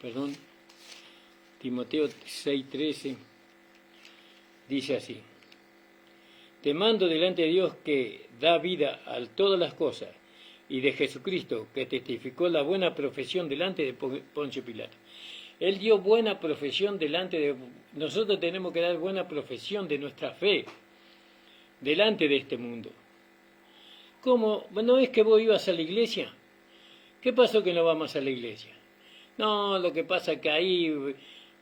perdón, Timoteo 6:13, dice así: te mando delante de Dios que da vida a todas las cosas, y de Jesucristo, que testificó la buena profesión delante de Poncio Pilato. Él dio buena profesión delante de... Nosotros tenemos que dar buena profesión de nuestra fe delante de este mundo. ¿Cómo? ¿No es que vos ibas a la iglesia? ¿Qué pasó que no vamos a la iglesia? No, lo que pasa es que ahí,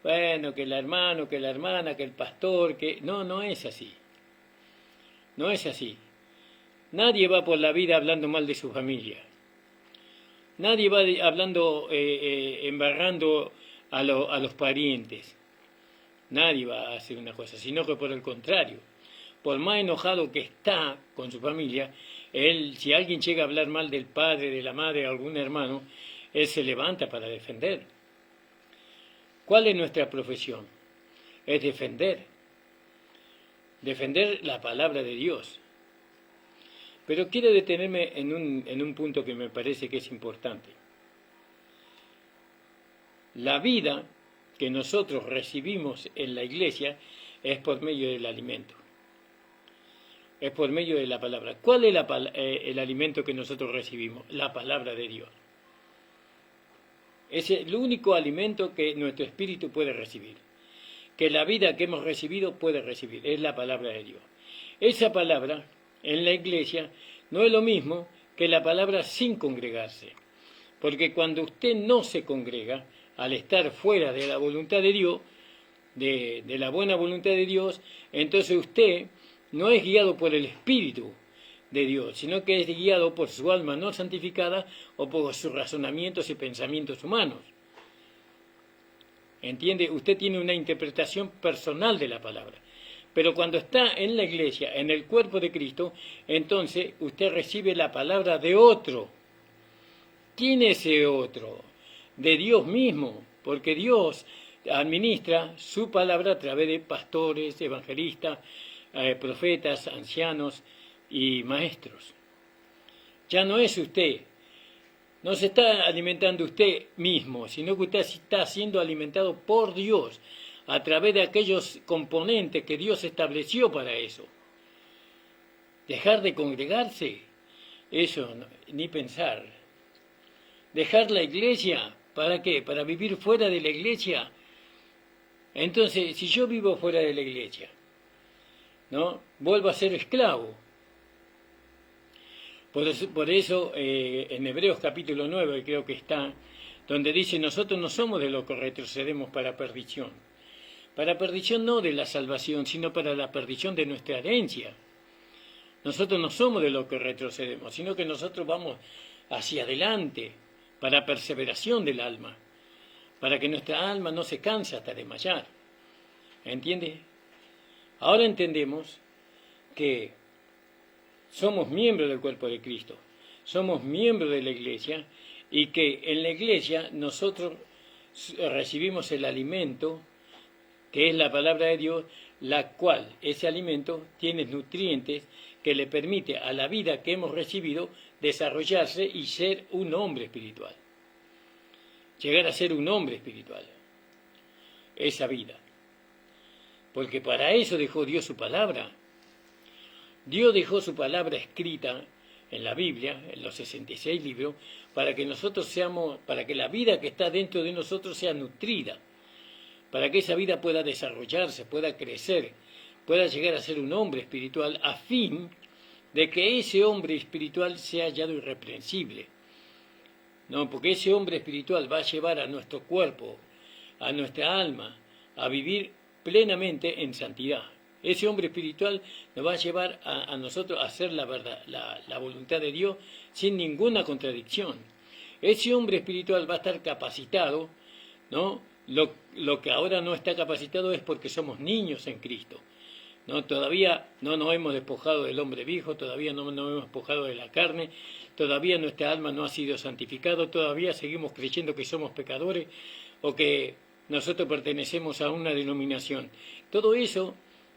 bueno, que el hermano, que la hermana, que el pastor, que... No es así. No es así. Nadie va por la vida hablando mal de su familia. Nadie va hablando, embarrando a los parientes. Nadie va a hacer una cosa, sino que por el contrario, por más enojado que está con su familia, él, si alguien llega a hablar mal del padre, de la madre, de algún hermano, él se levanta para defender. ¿Cuál es nuestra profesión? Es defender la palabra de Dios. Pero quiero detenerme en un punto que me parece que es importante. La vida que nosotros recibimos en la iglesia es por medio del alimento. Es por medio de la palabra. ¿Cuál es el alimento que nosotros recibimos? La palabra de Dios. Es el único alimento que nuestro espíritu puede recibir. Que la vida que hemos recibido puede recibir. Es la palabra de Dios. Esa palabra en la iglesia no es lo mismo que la palabra sin congregarse. Porque cuando usted no se congrega, al estar fuera de la voluntad de Dios, de la buena voluntad de Dios, entonces usted no es guiado por el Espíritu de Dios, sino que es guiado por su alma no santificada o por sus razonamientos y pensamientos humanos. ¿Entiende? Usted tiene una interpretación personal de la palabra. Pero cuando está en la iglesia, en el cuerpo de Cristo, entonces usted recibe la palabra de otro. ¿Quién es ese otro? De Dios mismo, porque Dios administra su palabra a través de pastores, evangelistas, profetas, ancianos y maestros. Ya no es usted, no se está alimentando usted mismo, sino que usted está siendo alimentado por Dios a través de aquellos componentes que Dios estableció para eso. Dejar de congregarse, eso ni pensar. Dejar la iglesia, ¿para qué? ¿Para vivir fuera de la iglesia? Entonces, si yo vivo fuera de la iglesia, ¿no? Vuelvo a ser esclavo. Por eso en Hebreos capítulo 9, creo que está, donde dice, nosotros no somos de los que retrocedemos para perdición. Para perdición no de la salvación, sino para la perdición de nuestra herencia. Nosotros no somos de los que retrocedemos, sino que nosotros vamos hacia adelante, para perseveración del alma, para que nuestra alma no se canse hasta desmayar. ¿Entiende? Ahora entendemos que somos miembros del cuerpo de Cristo, somos miembros de la iglesia y que en la iglesia nosotros recibimos el alimento, que es la palabra de Dios, la cual, ese alimento, tiene nutrientes que le permite a la vida que hemos recibido desarrollarse y ser un hombre espiritual. Llegar a ser un hombre espiritual. Esa vida. Porque para eso dejó Dios su palabra. Dios dejó su palabra escrita en la Biblia, en los 66 libros, para que nosotros seamos, para que la vida que está dentro de nosotros sea nutrida, para que esa vida pueda desarrollarse, pueda crecer, pueda llegar a ser un hombre espiritual, a fin de que ese hombre espiritual sea hallado irreprensible. No, porque ese hombre espiritual va a llevar a nuestro cuerpo, a nuestra alma, a vivir plenamente en santidad. Ese hombre espiritual nos va a llevar a nosotros a hacer la verdad, la voluntad de Dios sin ninguna contradicción. Ese hombre espiritual va a estar capacitado, ¿no? Lo que ahora no está capacitado es porque somos niños en Cristo. ¿No? Todavía no nos hemos despojado del hombre viejo, todavía no nos hemos despojado de la carne, todavía nuestra alma no ha sido santificada, todavía seguimos creyendo que somos pecadores o que nosotros pertenecemos a una denominación. Todo eso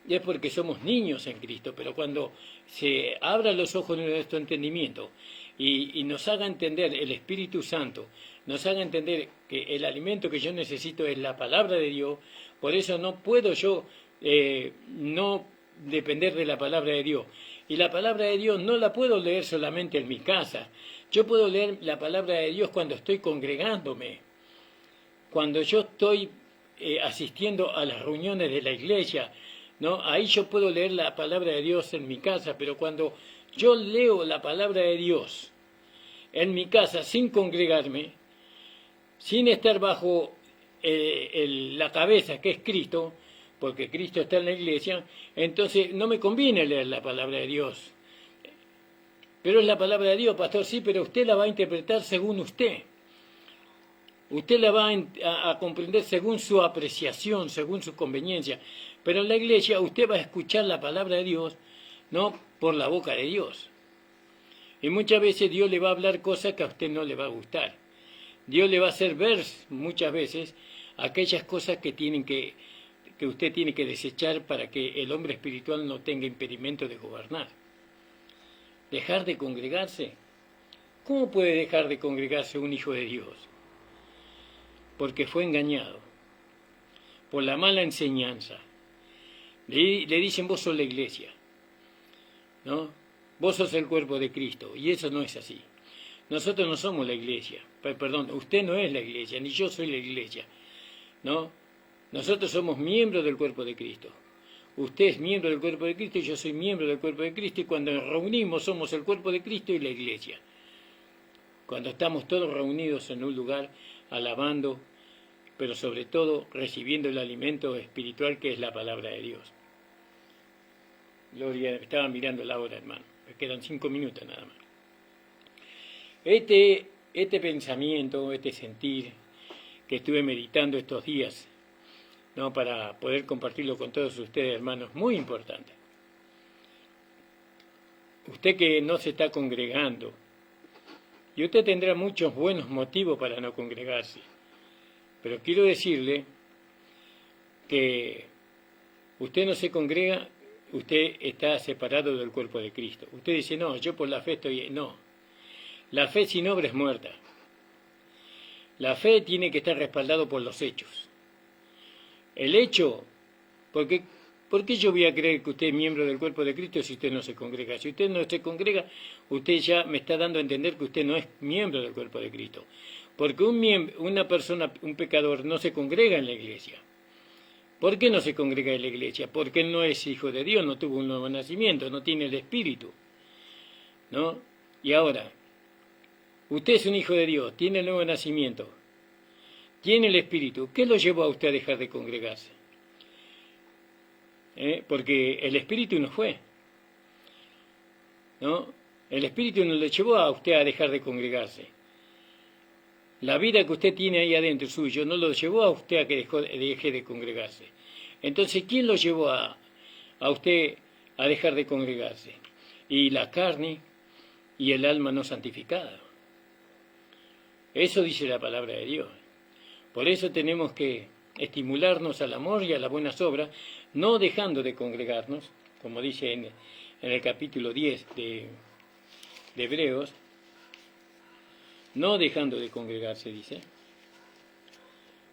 es porque somos niños en Cristo, pero cuando se abran los ojos de nuestro entendimiento y nos haga entender el Espíritu Santo, nos haga entender que el alimento que yo necesito es la palabra de Dios, por eso no puedo yo no depender de la palabra de Dios. Y la palabra de Dios no la puedo leer solamente en mi casa. Yo puedo leer la palabra de Dios cuando estoy congregándome, cuando yo estoy asistiendo a las reuniones de la iglesia, ¿no? Ahí yo puedo leer la palabra de Dios en mi casa, pero cuando yo leo la palabra de Dios en mi casa sin congregarme, sin estar bajo la cabeza que es Cristo, porque Cristo está en la iglesia, entonces no me conviene leer la palabra de Dios. Pero es la palabra de Dios, pastor, sí, pero usted la va a interpretar según usted. Usted la va a comprender según su apreciación, según su conveniencia. Pero en la iglesia usted va a escuchar la palabra de Dios, no por la boca de Dios. Y muchas veces Dios le va a hablar cosas que a usted no le va a gustar. Dios le va a hacer ver muchas veces aquellas cosas que usted tiene que desechar para que el hombre espiritual no tenga impedimento de gobernar. Dejar de congregarse. ¿Cómo puede dejar de congregarse un hijo de Dios? Porque fue engañado por la mala enseñanza. Le dicen, vos sos la iglesia, ¿no? Vos sos el cuerpo de Cristo, y eso no es así. Nosotros no somos la iglesia, perdón, usted no es la iglesia, ni yo soy la iglesia, ¿no? Nosotros somos miembros del cuerpo de Cristo. Usted es miembro del cuerpo de Cristo y yo soy miembro del cuerpo de Cristo, y cuando nos reunimos somos el cuerpo de Cristo y la iglesia. Cuando estamos todos reunidos en un lugar, alabando, pero sobre todo recibiendo el alimento espiritual que es la palabra de Dios. Gloria, estaba mirando la hora, hermano. Me quedan 5 minutos nada más. Este pensamiento, este sentir que estuve meditando estos días, ¿no?, para poder compartirlo con todos ustedes, hermanos, muy importante. Usted que no se está congregando, y usted tendrá muchos buenos motivos para no congregarse, pero quiero decirle que usted no se congrega, usted está separado del cuerpo de Cristo. Usted dice, no, yo por la fe estoy... No, la fe sin obra es muerta. La fe tiene que estar respaldado por los hechos. El hecho, ¿por qué yo voy a creer que usted es miembro del cuerpo de Cristo si usted no se congrega? Si usted no se congrega, usted ya me está dando a entender que usted no es miembro del cuerpo de Cristo. Porque una persona, un pecador, no se congrega en la iglesia. ¿Por qué no se congrega en la iglesia? Porque él no es hijo de Dios, no tuvo un nuevo nacimiento, no tiene el Espíritu, ¿no? Y ahora, usted es un hijo de Dios, tiene el nuevo nacimiento, tiene el Espíritu. ¿Qué lo llevó a usted a dejar de congregarse? Porque el Espíritu no fue, ¿no? El Espíritu no le llevó a usted a dejar de congregarse. La vida que usted tiene ahí adentro suyo no lo llevó a usted a que deje de congregarse. Entonces, ¿quién lo llevó a usted a dejar de congregarse? Y la carne y el alma no santificada. Eso dice la palabra de Dios. Por eso tenemos que estimularnos al amor y a las buenas obras, no dejando de congregarnos, como dice en el capítulo 10 de Hebreos, no dejando de congregarse, dice,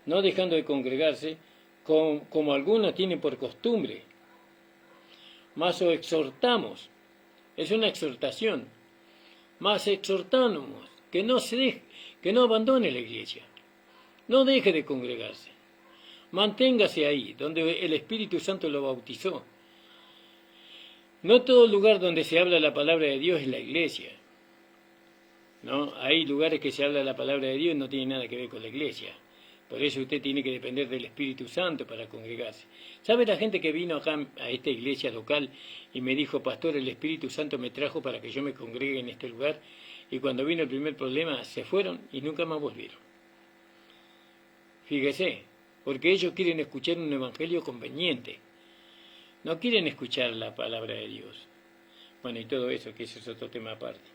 no dejando de congregarse, como algunos tienen por costumbre, mas os exhortamos, es una exhortación, mas exhortamos que no abandone la iglesia, no deje de congregarse, manténgase ahí, donde el Espíritu Santo lo bautizó. No todo lugar donde se habla la palabra de Dios es la iglesia, ¿no? Hay lugares que se habla la palabra de Dios y no tiene nada que ver con la iglesia. Por eso usted tiene que depender del Espíritu Santo para congregarse. ¿Sabe la gente que vino acá a esta iglesia local y me dijo, pastor, el Espíritu Santo me trajo para que yo me congregue en este lugar? Y cuando vino el primer problema se fueron y nunca más volvieron. Fíjese, porque ellos quieren escuchar un evangelio conveniente. No quieren escuchar la palabra de Dios. Bueno, y todo eso, que ese es otro tema aparte.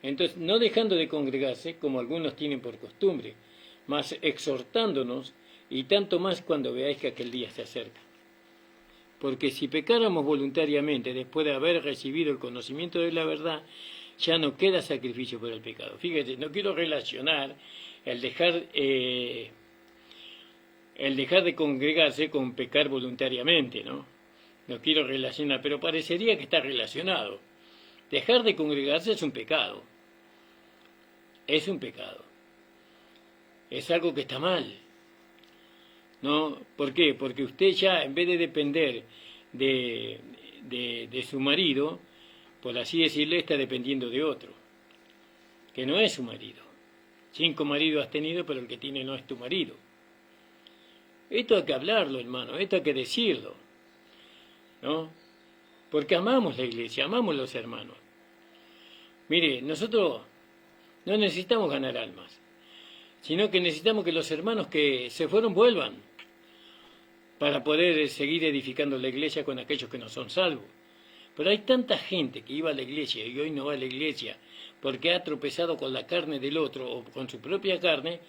Entonces, no dejando de congregarse, como algunos tienen por costumbre, mas exhortándonos, y tanto más cuando veáis que aquel día se acerca. Porque si pecáramos voluntariamente después de haber recibido el conocimiento de la verdad, ya no queda sacrificio por el pecado. Fíjate, no quiero relacionar el dejar de congregarse con pecar voluntariamente, ¿no? No quiero relacionar, pero parecería que está relacionado. Dejar de congregarse es un pecado. Es un pecado. Es algo que está mal. ¿No? ¿Por qué? Porque usted ya, en vez de depender de su marido, por así decirle, está dependiendo de otro, que no es su marido. 5 maridos has tenido, pero el que tiene no es tu marido. Esto hay que hablarlo, hermano, esto hay que decirlo, ¿no? Porque amamos la iglesia, amamos los hermanos. Mire, nosotros no necesitamos ganar almas. sino que necesitamos que los hermanos que se fueron vuelvan para poder seguir edificando la iglesia con aquellos que no son salvos. Pero hay tanta gente que iba a la iglesia y hoy no va a la iglesia porque ha tropezado con la carne del otro o con su propia carne,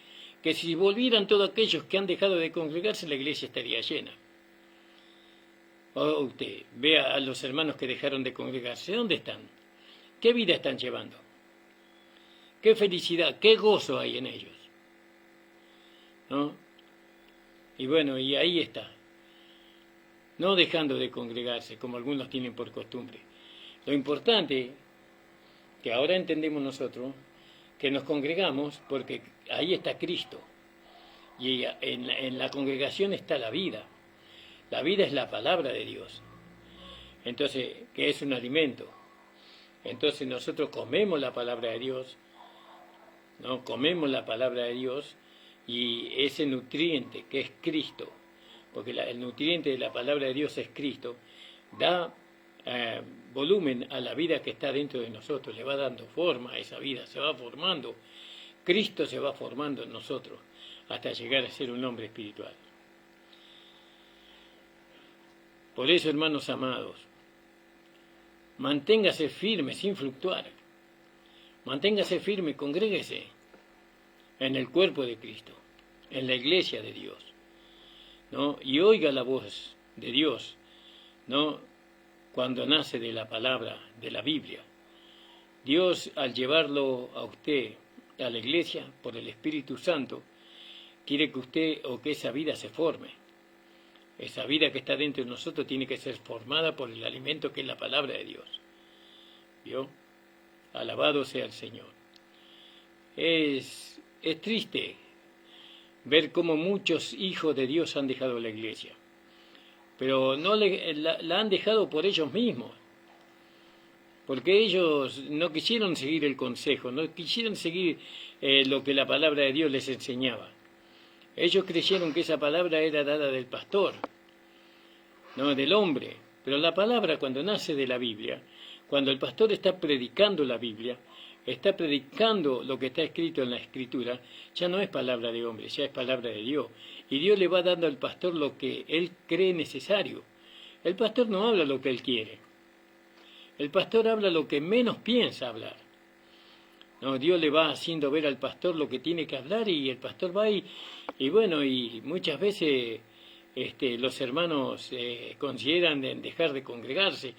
que si volvieran todos aquellos que han dejado de congregarse, la iglesia estaría llena. O usted vea a los hermanos que dejaron de congregarse, ¿dónde están? ¿Qué vida están llevando? ¿Qué felicidad, qué gozo hay en ellos? ¿No? Y bueno, y ahí está. No dejando de congregarse, como algunos tienen por costumbre. Lo importante, que ahora entendemos nosotros, que nos congregamos porque ahí está Cristo. Y en la congregación está la vida. La vida es la palabra de Dios. Entonces, que es un alimento. Entonces nosotros comemos la palabra de Dios, ¿no? Comemos la palabra de Dios y ese nutriente que es Cristo, porque el nutriente de la palabra de Dios es Cristo, da volumen a la vida que está dentro de nosotros, le va dando forma a esa vida, se va formando. Cristo se va formando en nosotros hasta llegar a ser un hombre espiritual. Por eso, hermanos amados, manténgase firme sin fluctuar. Manténgase firme, congréguese en el cuerpo de Cristo, en la iglesia de Dios, ¿no? Y oiga la voz de Dios, ¿no? Cuando nace de la palabra, de la Biblia. Dios, al llevarlo a usted a la iglesia por el Espíritu Santo, quiere que usted o que esa vida se forme. Esa vida que está dentro de nosotros tiene que ser formada por el alimento que es la palabra de Dios. ¿Vio? Alabado sea el Señor. Es triste ver cómo muchos hijos de Dios han dejado la iglesia, pero no la han dejado por ellos mismos, porque ellos no quisieron seguir el consejo, no quisieron seguir lo que la palabra de Dios les enseñaba. Ellos creyeron que esa palabra era dada del pastor, no del hombre, pero la palabra cuando nace de la Biblia, cuando el pastor está predicando la Biblia, está predicando lo que está escrito en la Escritura, ya no es palabra de hombre, ya es palabra de Dios. Y Dios le va dando al pastor lo que él cree necesario. El pastor no habla lo que él quiere. El pastor habla lo que menos piensa hablar. No, Dios le va haciendo ver al pastor lo que tiene que hablar y el pastor va y bueno, y muchas veces los hermanos consideran dejar de congregarse,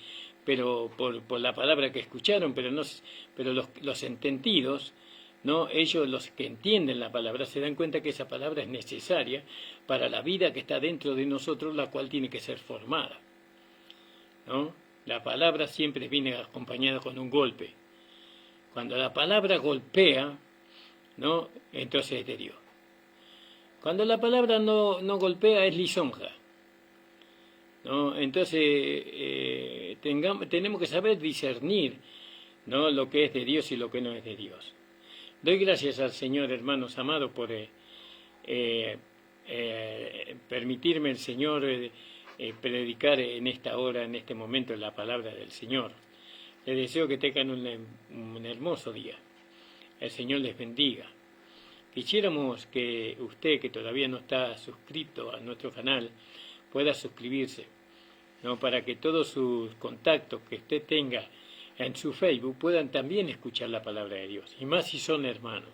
pero por la palabra que escucharon, pero los entendidos, ¿no? Ellos, los que entienden la palabra, se dan cuenta que esa palabra es necesaria para la vida que está dentro de nosotros, la cual tiene que ser formada, ¿no? La palabra siempre viene acompañada con un golpe. Cuando la palabra golpea, ¿no? Entonces es de Dios. Cuando la palabra no golpea, es lisonja, ¿no? Entonces tenemos que saber discernir, ¿no? Lo que es de Dios y lo que no es de Dios. Doy gracias al Señor, hermanos amados, por permitirme el Señor predicar en esta hora, en este momento, la palabra del Señor. Les deseo que tengan un hermoso día. El Señor les bendiga. Quisiéramos que usted, que todavía no está suscrito a nuestro canal, pueda suscribirse, ¿no? Para que todos sus contactos que usted tenga en su Facebook puedan también escuchar la palabra de Dios, y más si son hermanos,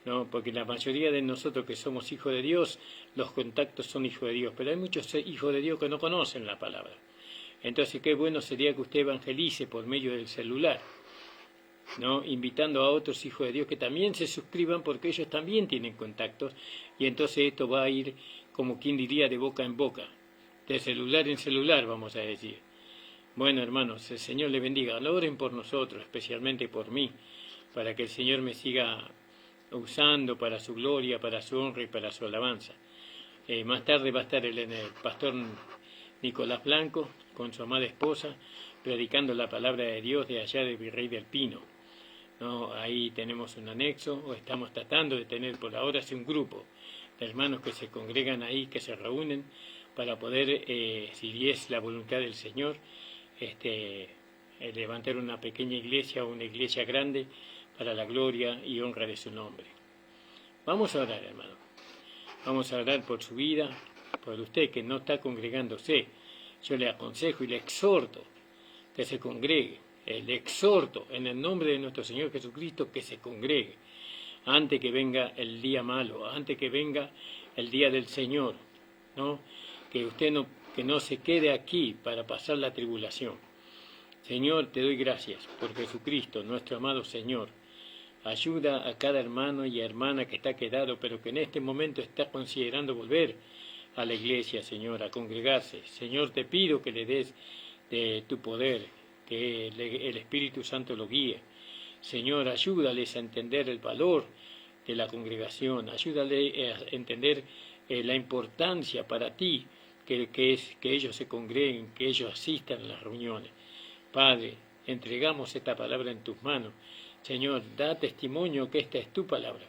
¿no? Porque la mayoría de nosotros que somos hijos de Dios, los contactos son hijos de Dios, pero hay muchos hijos de Dios que no conocen la palabra. Entonces qué bueno sería que usted evangelice por medio del celular, ¿no? Invitando a otros hijos de Dios que también se suscriban, porque ellos también tienen contactos, y entonces esto va a ir, como quien diría, de boca en boca, de celular en celular, vamos a decir. Bueno, hermanos, el Señor le bendiga. Oren por nosotros, especialmente por mí, para que el Señor me siga usando para su gloria, para su honra y para su alabanza. Más tarde va a estar el pastor Nicolás Blanco con su amada esposa, predicando la palabra de Dios de allá de Virrey del Pino, ¿no? Ahí tenemos un anexo, o estamos tratando de tener por ahora un grupo de hermanos que se congregan ahí, que se reúnen para poder, si es la voluntad del Señor, levantar una pequeña iglesia o una iglesia grande para la gloria y honra de su nombre. Vamos a orar, hermano. Vamos a orar por su vida, por usted que no está congregándose. Yo le aconsejo y le exhorto que se congregue. Le exhorto en el nombre de nuestro Señor Jesucristo que se congregue antes que venga el día malo, antes que venga el día del Señor, ¿no? Que usted que no se quede aquí para pasar la tribulación. Señor, te doy gracias por Jesucristo, nuestro amado Señor. Ayuda a cada hermano y hermana que está quedado, pero que en este momento está considerando volver a la iglesia, Señor, a congregarse. Señor, te pido que le des de tu poder, que el Espíritu Santo lo guíe. Señor, ayúdales a entender el valor de la congregación, ayúdale a entender la importancia para ti que es que ellos se congreguen, que ellos asistan a las reuniones. Padre, entregamos esta palabra en tus manos. Señor, da testimonio que esta es tu palabra,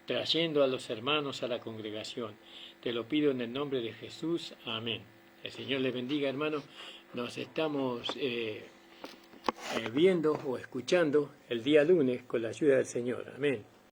trayendo a los hermanos a la congregación. Te lo pido en el nombre de Jesús. Amén. El Señor les bendiga, hermanos. Nos estamos viendo o escuchando el día lunes con la ayuda del Señor. Amén.